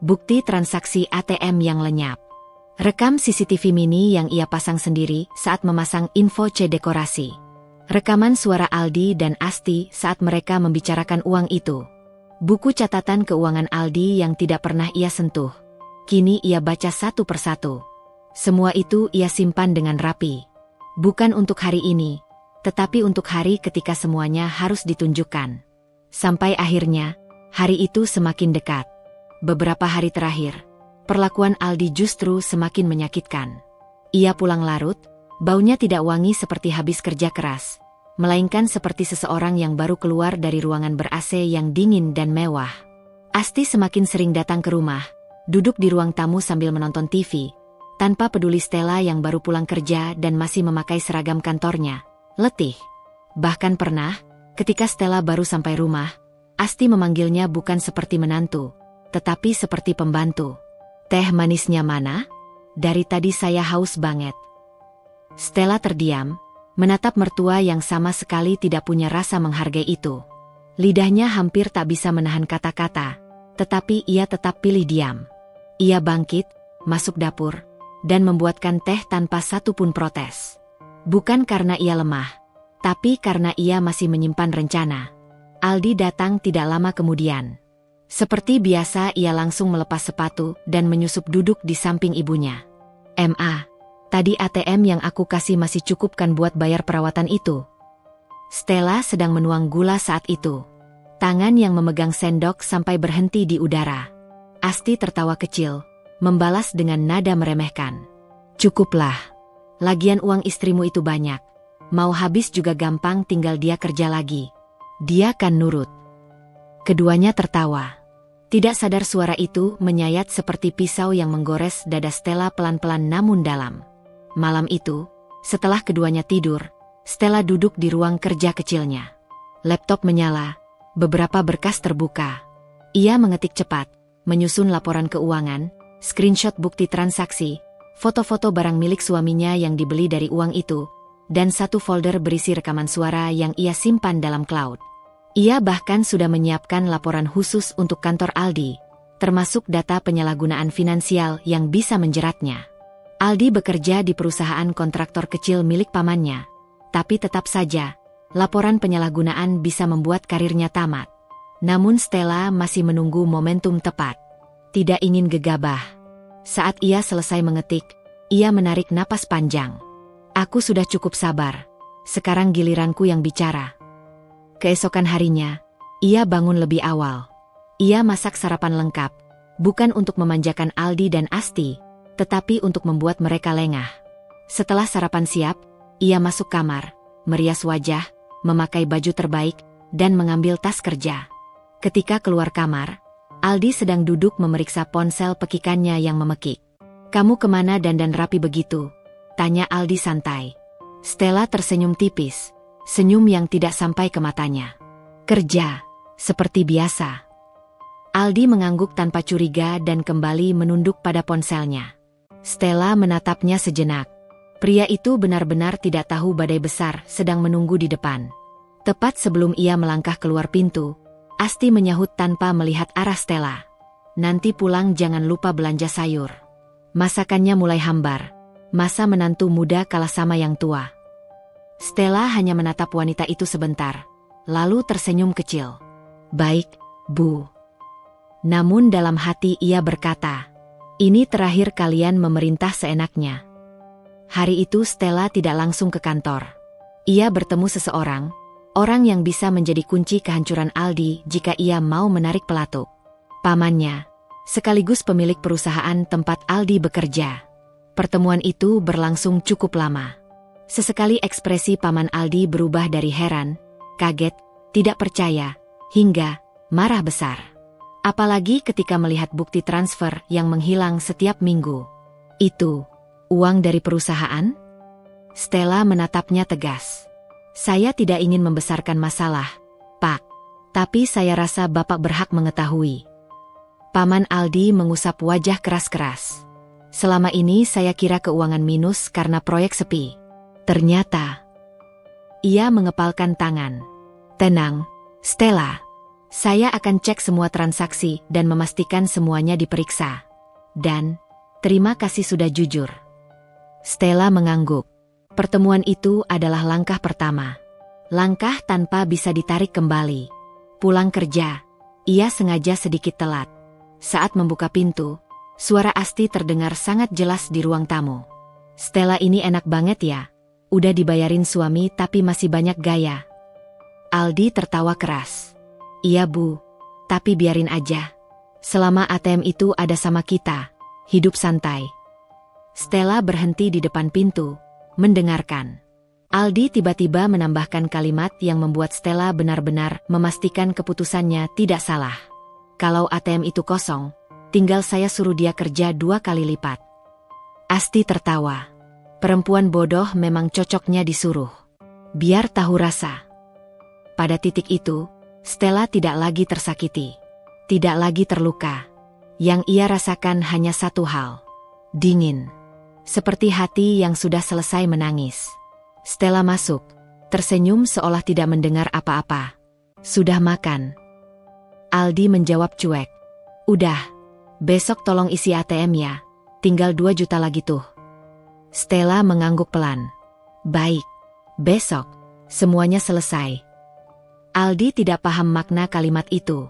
Bukti transaksi ATM yang lenyap. Rekam CCTV mini yang ia pasang sendiri saat memasang info C dekorasi. Rekaman suara Aldi dan Asti saat mereka membicarakan uang itu. Buku catatan keuangan Aldi yang tidak pernah ia sentuh. Kini ia baca satu persatu. Semua itu ia simpan dengan rapi. Bukan untuk hari ini, tetapi untuk hari ketika semuanya harus ditunjukkan. Sampai akhirnya, hari itu semakin dekat. Beberapa hari terakhir, perlakuan Aldi justru semakin menyakitkan. Ia pulang larut, baunya tidak wangi seperti habis kerja keras, melainkan seperti seseorang yang baru keluar dari ruangan ber-AC yang dingin dan mewah. Asti semakin sering datang ke rumah, duduk di ruang tamu sambil menonton TV, tanpa peduli Stella yang baru pulang kerja dan masih memakai seragam kantornya, letih. Bahkan pernah, ketika Stella baru sampai rumah, Asti memanggilnya bukan seperti menantu, tetapi seperti pembantu. "Teh manisnya mana? Dari tadi saya haus banget." Stella terdiam, menatap mertua yang sama sekali tidak punya rasa menghargai itu. Lidahnya hampir tak bisa menahan kata-kata, tetapi ia tetap pilih diam. Ia bangkit, masuk dapur, dan membuatkan teh tanpa satupun protes. Bukan karena ia lemah, tapi karena ia masih menyimpan rencana. Aldi datang tidak lama kemudian. Seperti biasa ia langsung melepas sepatu dan menyusup duduk di samping ibunya. "Ma, tadi ATM yang aku kasih masih cukup kan buat bayar perawatan itu?" Stella sedang menuang gula saat itu. Tangan yang memegang sendok sampai berhenti di udara. Asti tertawa kecil, membalas dengan nada meremehkan. "Cukuplah. Lagian uang istrimu itu banyak. Mau habis juga gampang, tinggal dia kerja lagi. Dia kan nurut." Keduanya tertawa. Tidak sadar suara itu menyayat seperti pisau yang menggores dada Stella pelan-pelan namun dalam. Malam itu, setelah keduanya tidur, Stella duduk di ruang kerja kecilnya. Laptop menyala, beberapa berkas terbuka. Ia mengetik cepat, menyusun laporan keuangan, screenshot bukti transaksi, foto-foto barang milik suaminya yang dibeli dari uang itu, dan satu folder berisi rekaman suara yang ia simpan dalam cloud. Ia bahkan sudah menyiapkan laporan khusus untuk kantor Aldi, termasuk data penyalahgunaan finansial yang bisa menjeratnya. Aldi bekerja di perusahaan kontraktor kecil milik pamannya, tapi tetap saja, laporan penyalahgunaan bisa membuat karirnya tamat. Namun Stella masih menunggu momentum tepat. Tidak ingin gegabah. Saat ia selesai mengetik, ia menarik napas panjang. "Aku sudah cukup sabar. Sekarang giliranku yang bicara." Keesokan harinya, ia bangun lebih awal. Ia masak sarapan lengkap, bukan untuk memanjakan Aldi dan Asti, tetapi untuk membuat mereka lengah. Setelah sarapan siap, ia masuk kamar, merias wajah, memakai baju terbaik, dan mengambil tas kerja. Ketika keluar kamar, Aldi sedang duduk memeriksa ponsel pekikannya yang memekik. "Kamu kemana dandan rapi begitu?" tanya Aldi santai. Stella tersenyum tipis, senyum yang tidak sampai ke matanya. "Kerja, seperti biasa." Aldi mengangguk tanpa curiga dan kembali menunduk pada ponselnya. Stella menatapnya sejenak. Pria itu benar-benar tidak tahu badai besar sedang menunggu di depan. Tepat sebelum ia melangkah keluar pintu, Asti menyahut tanpa melihat arah Stella. "Nanti pulang jangan lupa belanja sayur. Masakannya mulai hambar. Masa menantu muda kalah sama yang tua?" Stella hanya menatap wanita itu sebentar, lalu tersenyum kecil. "Baik, Bu." Namun dalam hati ia berkata, "Ini terakhir kalian memerintah seenaknya." Hari itu Stella tidak langsung ke kantor. Ia bertemu seseorang, orang yang bisa menjadi kunci kehancuran Aldi jika ia mau menarik pelatuk. Pamannya, sekaligus pemilik perusahaan tempat Aldi bekerja. Pertemuan itu berlangsung cukup lama. Sesekali ekspresi paman Aldi berubah dari heran, kaget, tidak percaya, hingga marah besar. Apalagi ketika melihat bukti transfer yang menghilang setiap minggu. "Itu uang dari perusahaan?" Stella menatapnya tegas. "Saya tidak ingin membesarkan masalah, Pak. Tapi saya rasa Bapak berhak mengetahui." Paman Aldi mengusap wajah keras-keras. "Selama ini saya kira keuangan minus karena proyek sepi. Ternyata..." Ia mengepalkan tangan. "Tenang, Stella. Saya akan cek semua transaksi dan memastikan semuanya diperiksa. Dan, terima kasih sudah jujur." Stella mengangguk. Pertemuan itu adalah langkah pertama. Langkah tanpa bisa ditarik kembali. Pulang kerja, ia sengaja sedikit telat. Saat membuka pintu, suara Asti terdengar sangat jelas di ruang tamu. "Stella ini enak banget ya. Udah dibayarin suami tapi masih banyak gaya. Aldi tertawa keras. Iya Bu, tapi biarin aja. Selama ATM itu ada sama kita, hidup santai. Stella berhenti di depan pintu, mendengarkan. Aldi tiba-tiba menambahkan kalimat yang membuat Stella benar-benar memastikan keputusannya tidak salah. Kalau ATM itu kosong, tinggal saya suruh dia kerja 2 kali lipat. Asti tertawa. Perempuan bodoh memang cocoknya disuruh. Biar tahu rasa. Pada titik itu, Stella tidak lagi tersakiti. Tidak lagi terluka. Yang ia rasakan hanya satu hal. Dingin. Seperti hati yang sudah selesai menangis. Stella masuk, tersenyum seolah tidak mendengar apa-apa. Sudah makan? Aldi menjawab cuek. Udah, besok tolong isi ATM ya, tinggal 2 juta lagi tuh. Stella mengangguk pelan. Baik, besok, semuanya selesai. Aldi tidak paham makna kalimat itu.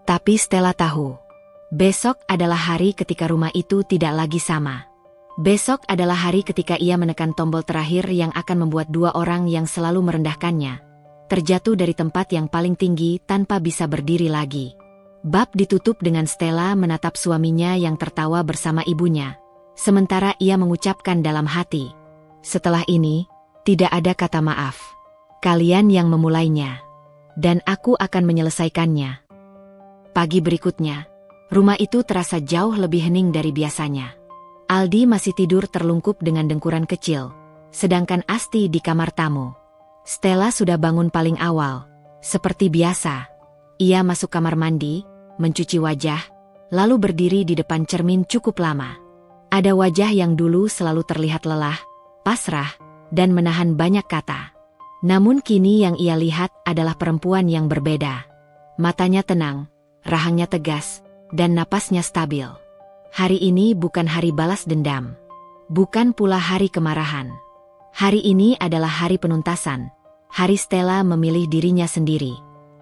Tapi Stella tahu. Besok adalah hari ketika rumah itu tidak lagi sama. Besok adalah hari ketika ia menekan tombol terakhir yang akan membuat 2 orang yang selalu merendahkannya terjatuh dari tempat yang paling tinggi tanpa bisa berdiri lagi. Bab ditutup dengan Stella menatap suaminya yang tertawa bersama ibunya. Sementara ia mengucapkan dalam hati, setelah ini, tidak ada kata maaf. Kalian yang memulainya. Dan aku akan menyelesaikannya. Pagi berikutnya, rumah itu terasa jauh lebih hening dari biasanya. Aldi masih tidur terlungkup dengan dengkuran kecil, sedangkan Asti di kamar tamu. Stella sudah bangun paling awal, seperti biasa. Ia masuk kamar mandi, mencuci wajah, lalu berdiri di depan cermin cukup lama. Ada wajah yang dulu selalu terlihat lelah, pasrah, dan menahan banyak kata. Namun kini yang ia lihat adalah perempuan yang berbeda. Matanya tenang, rahangnya tegas, dan napasnya stabil. Hari ini bukan hari balas dendam. Bukan pula hari kemarahan. Hari ini adalah hari penuntasan. Hari Stella memilih dirinya sendiri.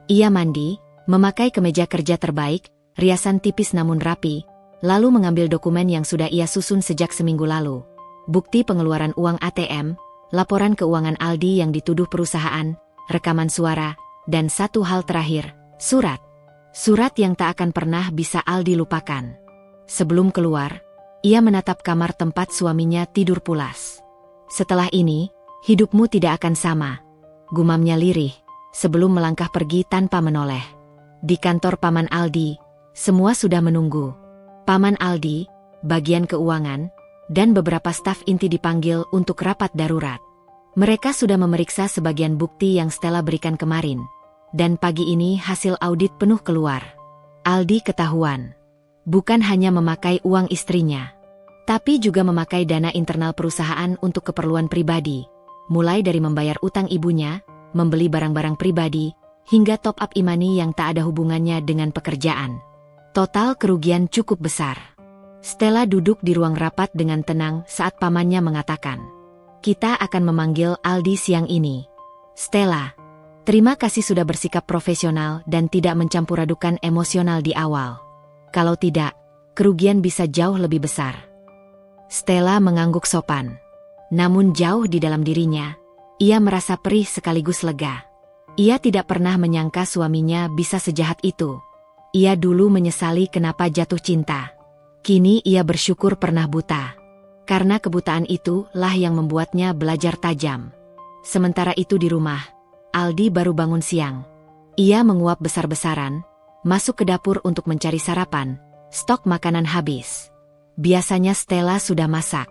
Ia mandi, memakai kemeja kerja terbaik, riasan tipis namun rapi, lalu mengambil dokumen yang sudah ia susun sejak seminggu lalu. Bukti pengeluaran uang ATM, laporan keuangan Aldi yang dituduh perusahaan, rekaman suara, dan satu hal terakhir, surat. Surat yang tak akan pernah bisa Aldi lupakan. Sebelum keluar, ia menatap kamar tempat suaminya tidur pulas. Setelah ini, hidupmu tidak akan sama. Gumamnya lirih, sebelum melangkah pergi tanpa menoleh. Di kantor Paman Aldi, semua sudah menunggu. Paman Aldi, bagian keuangan, dan beberapa staf inti dipanggil untuk rapat darurat. Mereka sudah memeriksa sebagian bukti yang Stella berikan kemarin. Dan pagi ini hasil audit penuh keluar. Aldi ketahuan. Bukan hanya memakai uang istrinya, tapi juga memakai dana internal perusahaan untuk keperluan pribadi, mulai dari membayar utang ibunya, membeli barang-barang pribadi, hingga top up e-money yang tak ada hubungannya dengan pekerjaan. Total kerugian cukup besar. Stella duduk di ruang rapat dengan tenang saat pamannya mengatakan, "Kita akan memanggil Aldi siang ini." Stella, terima kasih sudah bersikap profesional dan tidak mencampur adukan emosional di awal. Kalau tidak, kerugian bisa jauh lebih besar. Stella mengangguk sopan. Namun jauh di dalam dirinya, ia merasa perih sekaligus lega. Ia tidak pernah menyangka suaminya bisa sejahat itu. Ia dulu menyesali kenapa jatuh cinta. Kini ia bersyukur pernah buta. Karena kebutaan itulah yang membuatnya belajar tajam. Sementara itu di rumah, Aldi baru bangun siang. Ia menguap besar-besaran, masuk ke dapur untuk mencari sarapan, stok makanan habis. Biasanya Stella sudah masak.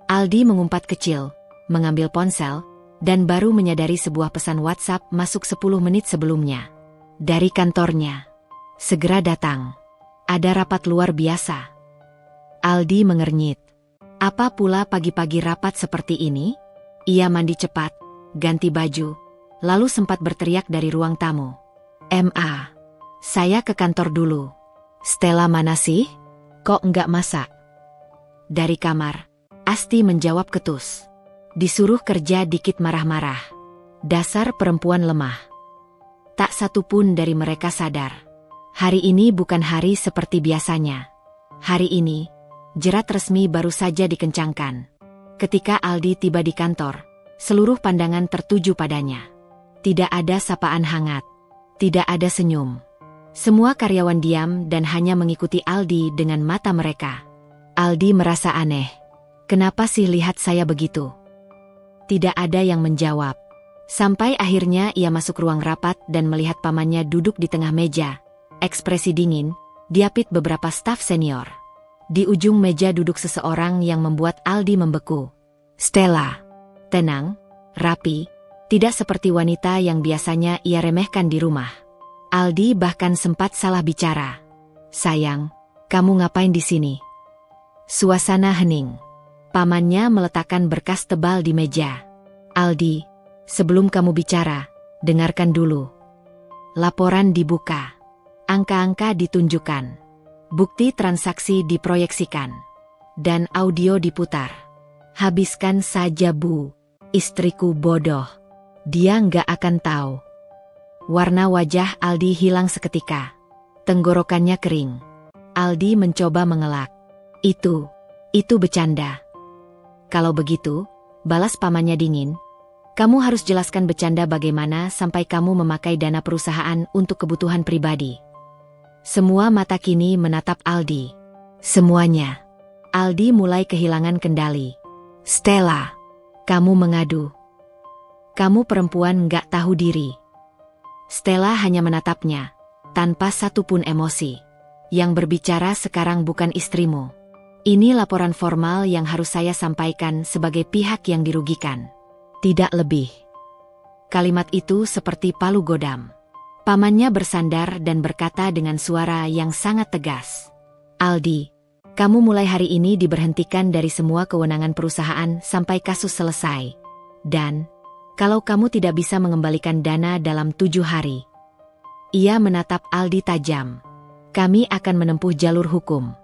Aldi mengumpat kecil, mengambil ponsel, dan baru menyadari sebuah pesan WhatsApp masuk 10 menit sebelumnya. Dari kantornya. Segera datang. Ada rapat luar biasa. Aldi mengernyit. Apa pula pagi-pagi rapat seperti ini? Ia mandi cepat, ganti baju, lalu sempat berteriak dari ruang tamu. "Ma. Saya ke kantor dulu." "Stella mana sih? Kok enggak masak?" Dari kamar, Asti menjawab ketus. Disuruh kerja dikit marah-marah. Dasar perempuan lemah. Tak satu pun dari mereka sadar. Hari ini bukan hari seperti biasanya. Hari ini, jerat resmi baru saja dikencangkan. Ketika Aldi tiba di kantor, Seluruh pandangan tertuju padanya. Tidak ada sapaan hangat. Tidak ada senyum. Semua karyawan diam dan hanya mengikuti Aldi dengan mata mereka. Aldi merasa aneh. Kenapa sih lihat saya begitu? Tidak ada yang menjawab. Sampai akhirnya ia masuk ruang rapat dan melihat pamannya duduk di tengah meja. Ekspresi dingin, diapit beberapa staf senior. Di ujung meja duduk seseorang yang membuat Aldi membeku. Stella. Tenang, rapi, tidak seperti wanita yang biasanya ia remehkan di rumah. Aldi bahkan sempat salah bicara. Sayang, kamu ngapain di sini? Suasana hening. Pamannya meletakkan berkas tebal di meja. Aldi, sebelum kamu bicara, dengarkan dulu. Laporan dibuka. Angka-angka ditunjukkan. Bukti transaksi diproyeksikan. Dan audio diputar. Habiskan saja, Bu. Istriku bodoh. Dia nggak akan tahu. Warna wajah Aldi hilang seketika. Tenggorokannya kering. Aldi mencoba mengelak. Itu bercanda. Kalau begitu, balas pamannya dingin. Kamu harus jelaskan bercanda bagaimana sampai kamu memakai dana perusahaan untuk kebutuhan pribadi. Semua mata kini menatap Aldi. Semuanya. Aldi mulai kehilangan kendali. Stella, kamu mengadu. Kamu perempuan nggak tahu diri. Stella hanya menatapnya, tanpa satupun emosi. Yang berbicara sekarang bukan istrimu. Ini laporan formal yang harus saya sampaikan sebagai pihak yang dirugikan. Tidak lebih. Kalimat itu seperti palu godam. Pamannya bersandar dan berkata dengan suara yang sangat tegas. Aldi, kamu mulai hari ini diberhentikan dari semua kewenangan perusahaan sampai kasus selesai. Dan, kalau kamu tidak bisa mengembalikan dana dalam 7 hari. Ia menatap Aldi tajam. Kami akan menempuh jalur hukum.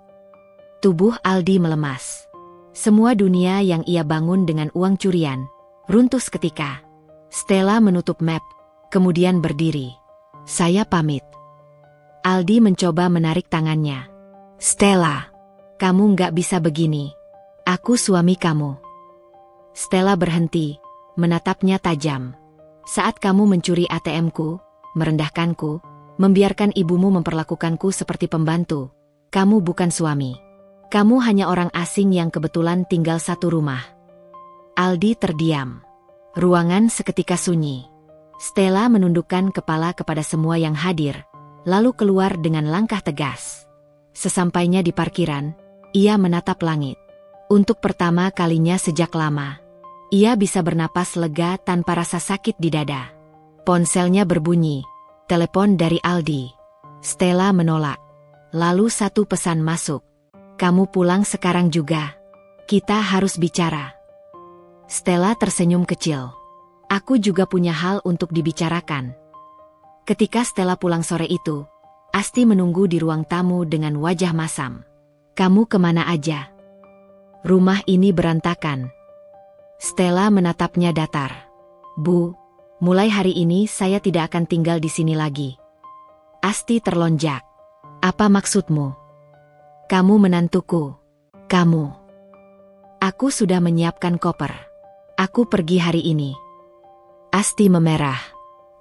Tubuh Aldi melemas. Semua dunia yang ia bangun dengan uang curian, runtuh seketika. Stella menutup map, kemudian berdiri. Saya pamit. Aldi mencoba menarik tangannya. Stella, kamu nggak bisa begini. Aku suami kamu. Stella berhenti. Menatapnya tajam. Saat kamu mencuri ATM-ku, merendahkanku, membiarkan ibumu memperlakukanku seperti pembantu, kamu bukan suami. Kamu hanya orang asing yang kebetulan tinggal satu rumah. Aldi terdiam. Ruangan seketika sunyi. Stella menundukkan kepala kepada semua yang hadir, lalu keluar dengan langkah tegas. Sesampainya di parkiran, ia menatap langit. Untuk pertama kalinya sejak lama, ia bisa bernapas lega tanpa rasa sakit di dada. Ponselnya berbunyi. Telepon dari Aldi. Stella menolak. Lalu satu pesan masuk. Kamu pulang sekarang juga. Kita harus bicara. Stella tersenyum kecil. Aku juga punya hal untuk dibicarakan. Ketika Stella pulang sore itu, Asti menunggu di ruang tamu dengan wajah masam. Kamu kemana aja? Rumah ini berantakan. Stella menatapnya datar. Bu, mulai hari ini saya tidak akan tinggal di sini lagi. Asti terlonjak. Apa maksudmu? Kamu menantuku. Kamu. Aku sudah menyiapkan koper. Aku pergi hari ini. Asti memerah.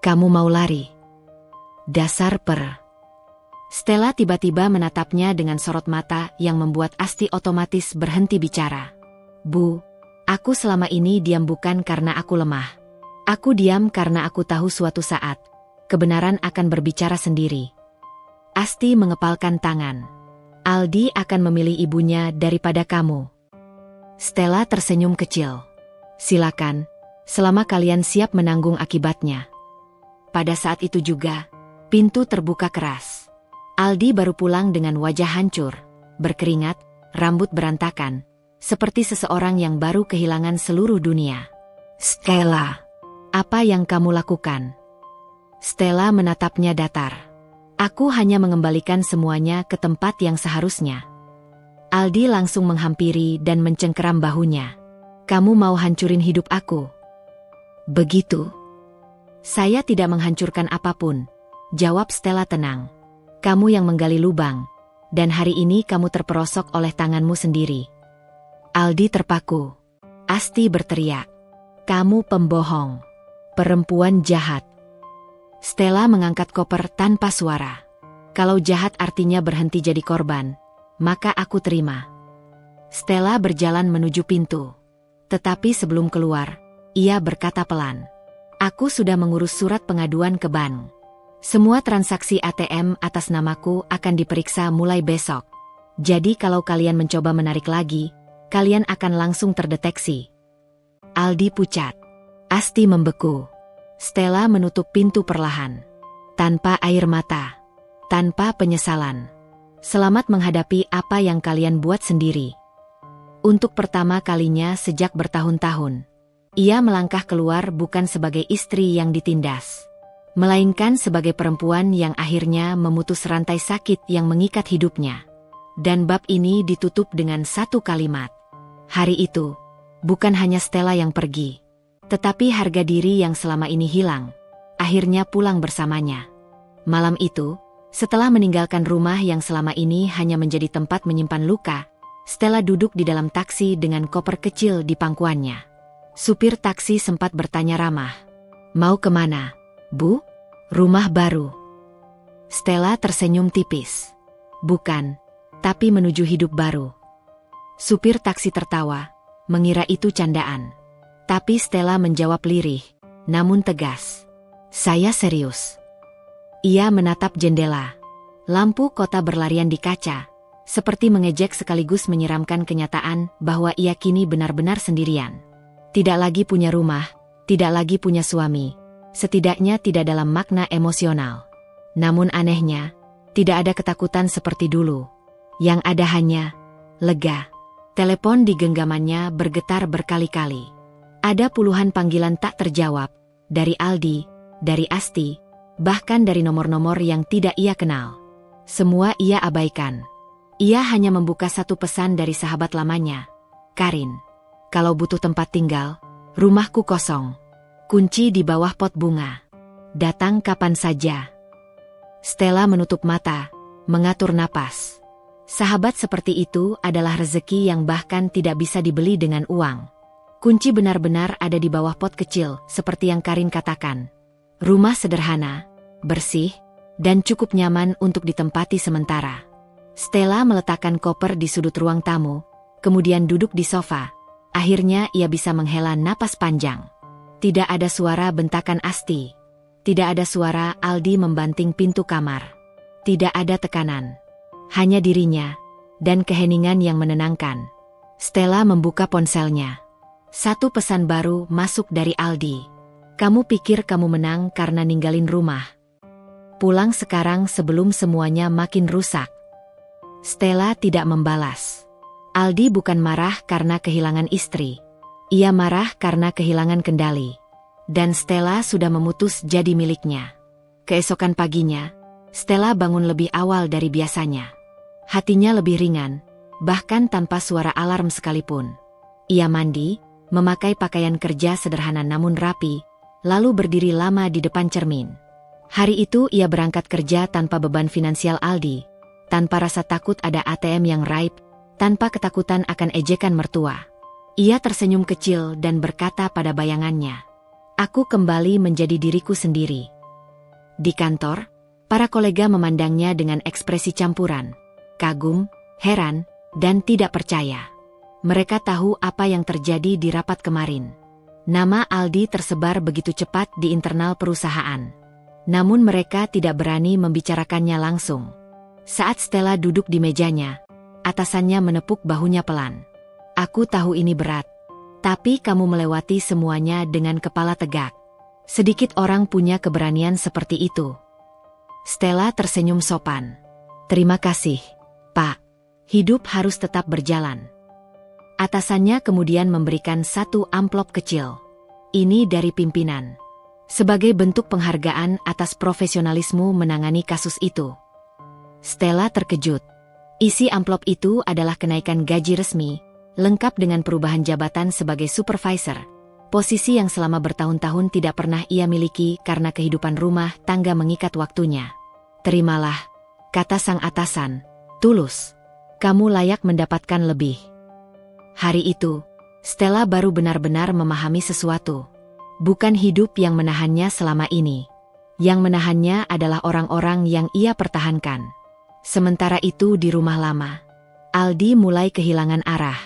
Kamu mau lari? Dasar per. Stella tiba-tiba menatapnya dengan sorot mata yang membuat Asti otomatis berhenti bicara. Bu, aku selama ini diam bukan karena aku lemah. Aku diam karena aku tahu suatu saat, kebenaran akan berbicara sendiri. Asti mengepalkan tangan. Aldi akan memilih ibunya daripada kamu. Stella tersenyum kecil. Silakan, selama kalian siap menanggung akibatnya. Pada saat itu juga, pintu terbuka keras. Aldi baru pulang dengan wajah hancur, berkeringat, rambut berantakan, seperti seseorang yang baru kehilangan seluruh dunia. Stella, apa yang kamu lakukan? Stella menatapnya datar. Aku hanya mengembalikan semuanya ke tempat yang seharusnya. Aldi langsung menghampiri dan mencengkeram bahunya. Kamu mau hancurin hidup aku? Begitu. Saya tidak menghancurkan apapun, jawab Stella tenang. Kamu yang menggali lubang, dan hari ini kamu terperosok oleh tanganmu sendiri. Aldi terpaku. Asti berteriak. Kamu pembohong. Perempuan jahat. Stella mengangkat koper tanpa suara. Kalau jahat artinya berhenti jadi korban, maka aku terima. Stella berjalan menuju pintu. Tetapi sebelum keluar, ia berkata pelan. Aku sudah mengurus surat pengaduan ke bank. Semua transaksi ATM atas namaku akan diperiksa mulai besok. Jadi kalau kalian mencoba menarik lagi, kalian akan langsung terdeteksi. Aldi pucat. Asti membeku. Stella menutup pintu perlahan. Tanpa air mata. Tanpa penyesalan. Selamat menghadapi apa yang kalian buat sendiri. Untuk pertama kalinya sejak bertahun-tahun, ia melangkah keluar bukan sebagai istri yang ditindas, melainkan sebagai perempuan yang akhirnya memutus rantai sakit yang mengikat hidupnya. Dan bab ini ditutup dengan satu kalimat. Hari itu, bukan hanya Stella yang pergi, tetapi harga diri yang selama ini hilang, akhirnya pulang bersamanya. Malam itu, setelah meninggalkan rumah yang selama ini hanya menjadi tempat menyimpan luka, Stella duduk di dalam taksi dengan koper kecil di pangkuannya. Supir taksi sempat bertanya ramah. Mau kemana, Bu? Rumah baru. Stella tersenyum tipis. Bukan, tapi menuju hidup baru. Supir taksi tertawa, mengira itu candaan. Tapi Stella menjawab lirih, namun tegas. Saya serius. Ia menatap jendela. Lampu kota berlarian di kaca, seperti mengejek sekaligus menyeramkan kenyataan bahwa ia kini benar-benar sendirian. Tidak lagi punya rumah, tidak lagi punya suami, setidaknya tidak dalam makna emosional. Namun anehnya, tidak ada ketakutan seperti dulu. Yang ada hanya lega. Telepon di genggamannya bergetar berkali-kali. Ada puluhan panggilan tak terjawab, dari Aldi, dari Asti, bahkan dari nomor-nomor yang tidak ia kenal. Semua ia abaikan. Ia hanya membuka satu pesan dari sahabat lamanya. Karin, kalau butuh tempat tinggal, rumahku kosong. Kunci di bawah pot bunga. Datang kapan saja. Stella menutup mata, mengatur napas. Sahabat seperti itu adalah rezeki yang bahkan tidak bisa dibeli dengan uang. Kunci benar-benar ada di bawah pot kecil, seperti yang Karin katakan. Rumah sederhana, bersih, dan cukup nyaman untuk ditempati sementara. Stella meletakkan koper di sudut ruang tamu, kemudian duduk di sofa. Akhirnya ia bisa menghela napas panjang. Tidak ada suara bentakan Asti. Tidak ada suara Aldi membanting pintu kamar. Tidak ada tekanan. Hanya dirinya, dan keheningan yang menenangkan. Stella membuka ponselnya. Satu pesan baru masuk dari Aldi. Kamu pikir kamu menang karena ninggalin rumah. Pulang sekarang sebelum semuanya makin rusak. Stella tidak membalas. Aldi bukan marah karena kehilangan istri. Ia marah karena kehilangan kendali. Dan Stella sudah memutus jadi miliknya. Keesokan paginya, Stella bangun lebih awal dari biasanya. Hatinya lebih ringan, bahkan tanpa suara alarm sekalipun. Ia mandi, memakai pakaian kerja sederhana namun rapi, lalu berdiri lama di depan cermin. Hari itu ia berangkat kerja tanpa beban finansial Aldi, tanpa rasa takut ada ATM yang raib, tanpa ketakutan akan ejekan mertua. Ia tersenyum kecil dan berkata pada bayangannya, aku kembali menjadi diriku sendiri. Di kantor, para kolega memandangnya dengan ekspresi campuran, kagum, heran, dan tidak percaya. Mereka tahu apa yang terjadi di rapat kemarin. Nama Aldi tersebar begitu cepat di internal perusahaan. Namun mereka tidak berani membicarakannya langsung. Saat Stella duduk di mejanya, atasannya menepuk bahunya pelan. Aku tahu ini berat, tapi kamu melewati semuanya dengan kepala tegak. Sedikit orang punya keberanian seperti itu. Stella tersenyum sopan. Terima kasih, Pak. Hidup harus tetap berjalan. Atasannya kemudian memberikan satu amplop kecil. Ini dari pimpinan. Sebagai bentuk penghargaan atas profesionalismu menangani kasus itu. Stella terkejut. Isi amplop itu adalah kenaikan gaji resmi, lengkap dengan perubahan jabatan sebagai supervisor, posisi yang selama bertahun-tahun tidak pernah ia miliki karena kehidupan rumah tangga mengikat waktunya. Terimalah, kata sang atasan, tulus. Kamu layak mendapatkan lebih. Hari itu, Stella baru benar-benar memahami sesuatu. Bukan hidup yang menahannya selama ini. Yang menahannya adalah orang-orang yang ia pertahankan. Sementara itu di rumah lama, Aldi mulai kehilangan arah.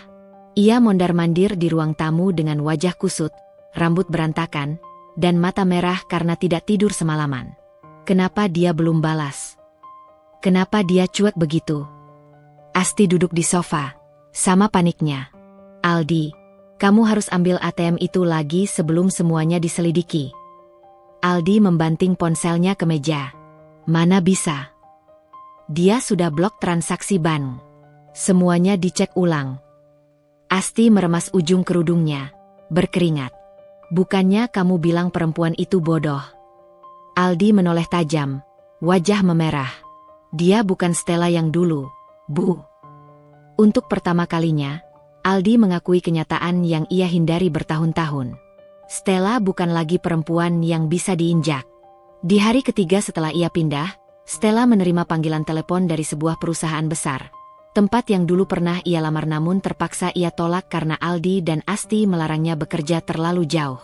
Ia mondar-mandir di ruang tamu dengan wajah kusut, rambut berantakan, dan mata merah karena tidak tidur semalaman. Kenapa dia belum balas? Kenapa dia cuek begitu? Asti duduk di sofa, sama paniknya. Aldi, kamu harus ambil ATM itu lagi sebelum semuanya diselidiki. Aldi membanting ponselnya ke meja. Mana bisa? Dia sudah blok transaksi bank. Semuanya dicek ulang. Asti meremas ujung kerudungnya, berkeringat. Bukannya kamu bilang perempuan itu bodoh? Aldi menoleh tajam, wajah memerah. Dia bukan Stella yang dulu, Bu. Untuk pertama kalinya, Aldi mengakui kenyataan yang ia hindari bertahun-tahun. Stella bukan lagi perempuan yang bisa diinjak. Di hari ketiga setelah ia pindah, Stella menerima panggilan telepon dari sebuah perusahaan besar. Tempat yang dulu pernah ia lamar namun terpaksa ia tolak karena Aldi dan Asti melarangnya bekerja terlalu jauh.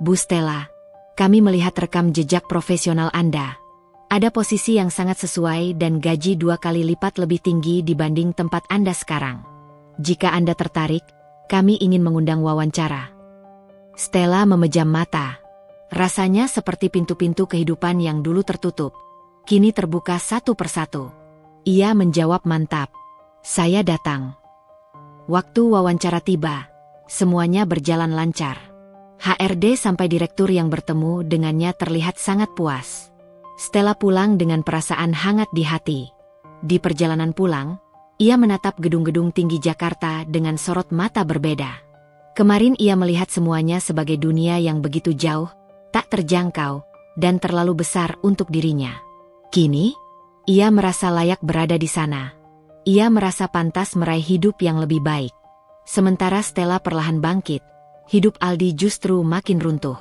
Bu Stella, kami melihat rekam jejak profesional Anda. Ada posisi yang sangat sesuai dan gaji 2 kali lipat lebih tinggi dibanding tempat Anda sekarang. Jika Anda tertarik, kami ingin mengundang wawancara. Stella memejam mata. Rasanya seperti pintu-pintu kehidupan yang dulu tertutup, kini terbuka satu persatu. Ia menjawab mantap. Saya datang. Waktu wawancara tiba, semuanya berjalan lancar. HRD sampai direktur yang bertemu dengannya terlihat sangat puas. Stella pulang dengan perasaan hangat di hati. Di perjalanan pulang, ia menatap gedung-gedung tinggi Jakarta dengan sorot mata berbeda. Kemarin ia melihat semuanya sebagai dunia yang begitu jauh, tak terjangkau, dan terlalu besar untuk dirinya. Kini, ia merasa layak berada di sana. Ia merasa pantas meraih hidup yang lebih baik. Sementara Stella perlahan bangkit, hidup Aldi justru makin runtuh.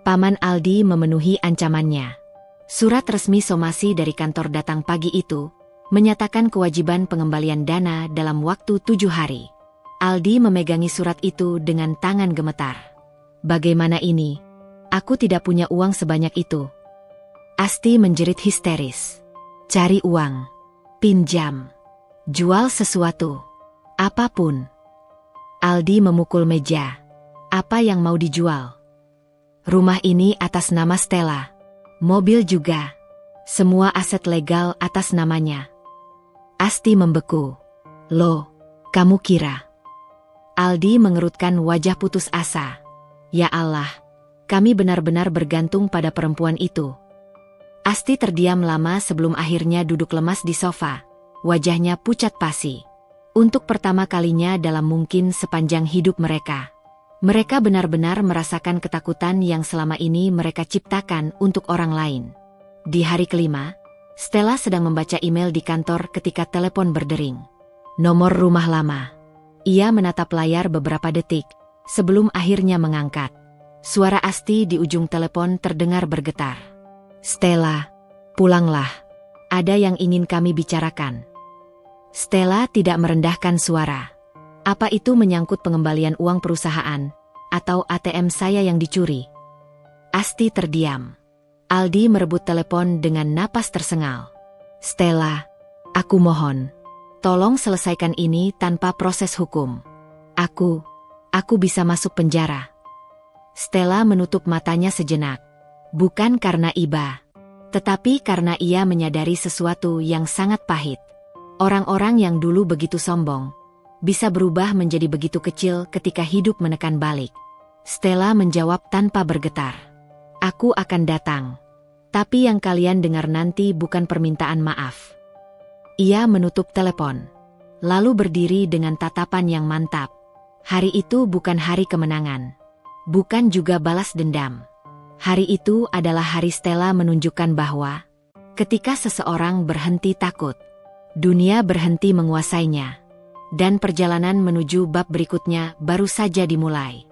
Paman Aldi memenuhi ancamannya. Surat resmi somasi dari kantor datang pagi itu, menyatakan kewajiban pengembalian dana dalam waktu 7 hari. Aldi memegangi surat itu dengan tangan gemetar. Bagaimana ini? Aku tidak punya uang sebanyak itu. Asti menjerit histeris. Cari uang. Pinjam. Jual sesuatu. Apapun. Aldi memukul meja. Apa yang mau dijual? Rumah ini atas nama Stella. Mobil juga. Semua aset legal atas namanya. Asti membeku. Loh, kamu kira? Aldi mengerutkan wajah putus asa. Ya Allah, kami benar-benar bergantung pada perempuan itu. Asti terdiam lama sebelum akhirnya duduk lemas di sofa. Wajahnya pucat pasi. Untuk pertama kalinya dalam mungkin sepanjang hidup mereka. Mereka benar-benar merasakan ketakutan yang selama ini mereka ciptakan untuk orang lain. Di hari kelima, Stella sedang membaca email di kantor ketika telepon berdering. Nomor rumah lama. Ia menatap layar beberapa detik, sebelum akhirnya mengangkat. Suara Asti di ujung telepon terdengar bergetar. Stella, pulanglah. Ada yang ingin kami bicarakan. Stella tidak merendahkan suara. Apa itu menyangkut pengembalian uang perusahaan, atau ATM saya yang dicuri? Asti terdiam. Aldi merebut telepon dengan napas tersengal. Stella, aku mohon. Tolong selesaikan ini tanpa proses hukum. Aku bisa masuk penjara. Stella menutup matanya sejenak. Bukan karena iba, tetapi karena ia menyadari sesuatu yang sangat pahit. Orang-orang yang dulu begitu sombong, bisa berubah menjadi begitu kecil ketika hidup menekan balik. Stella menjawab tanpa bergetar. Aku akan datang. Tapi yang kalian dengar nanti bukan permintaan maaf. Ia menutup telepon, lalu berdiri dengan tatapan yang mantap. Hari itu bukan hari kemenangan, bukan juga balas dendam. Hari itu adalah hari Stella menunjukkan bahwa ketika seseorang berhenti takut, dunia berhenti menguasainya, dan perjalanan menuju bab berikutnya baru saja dimulai.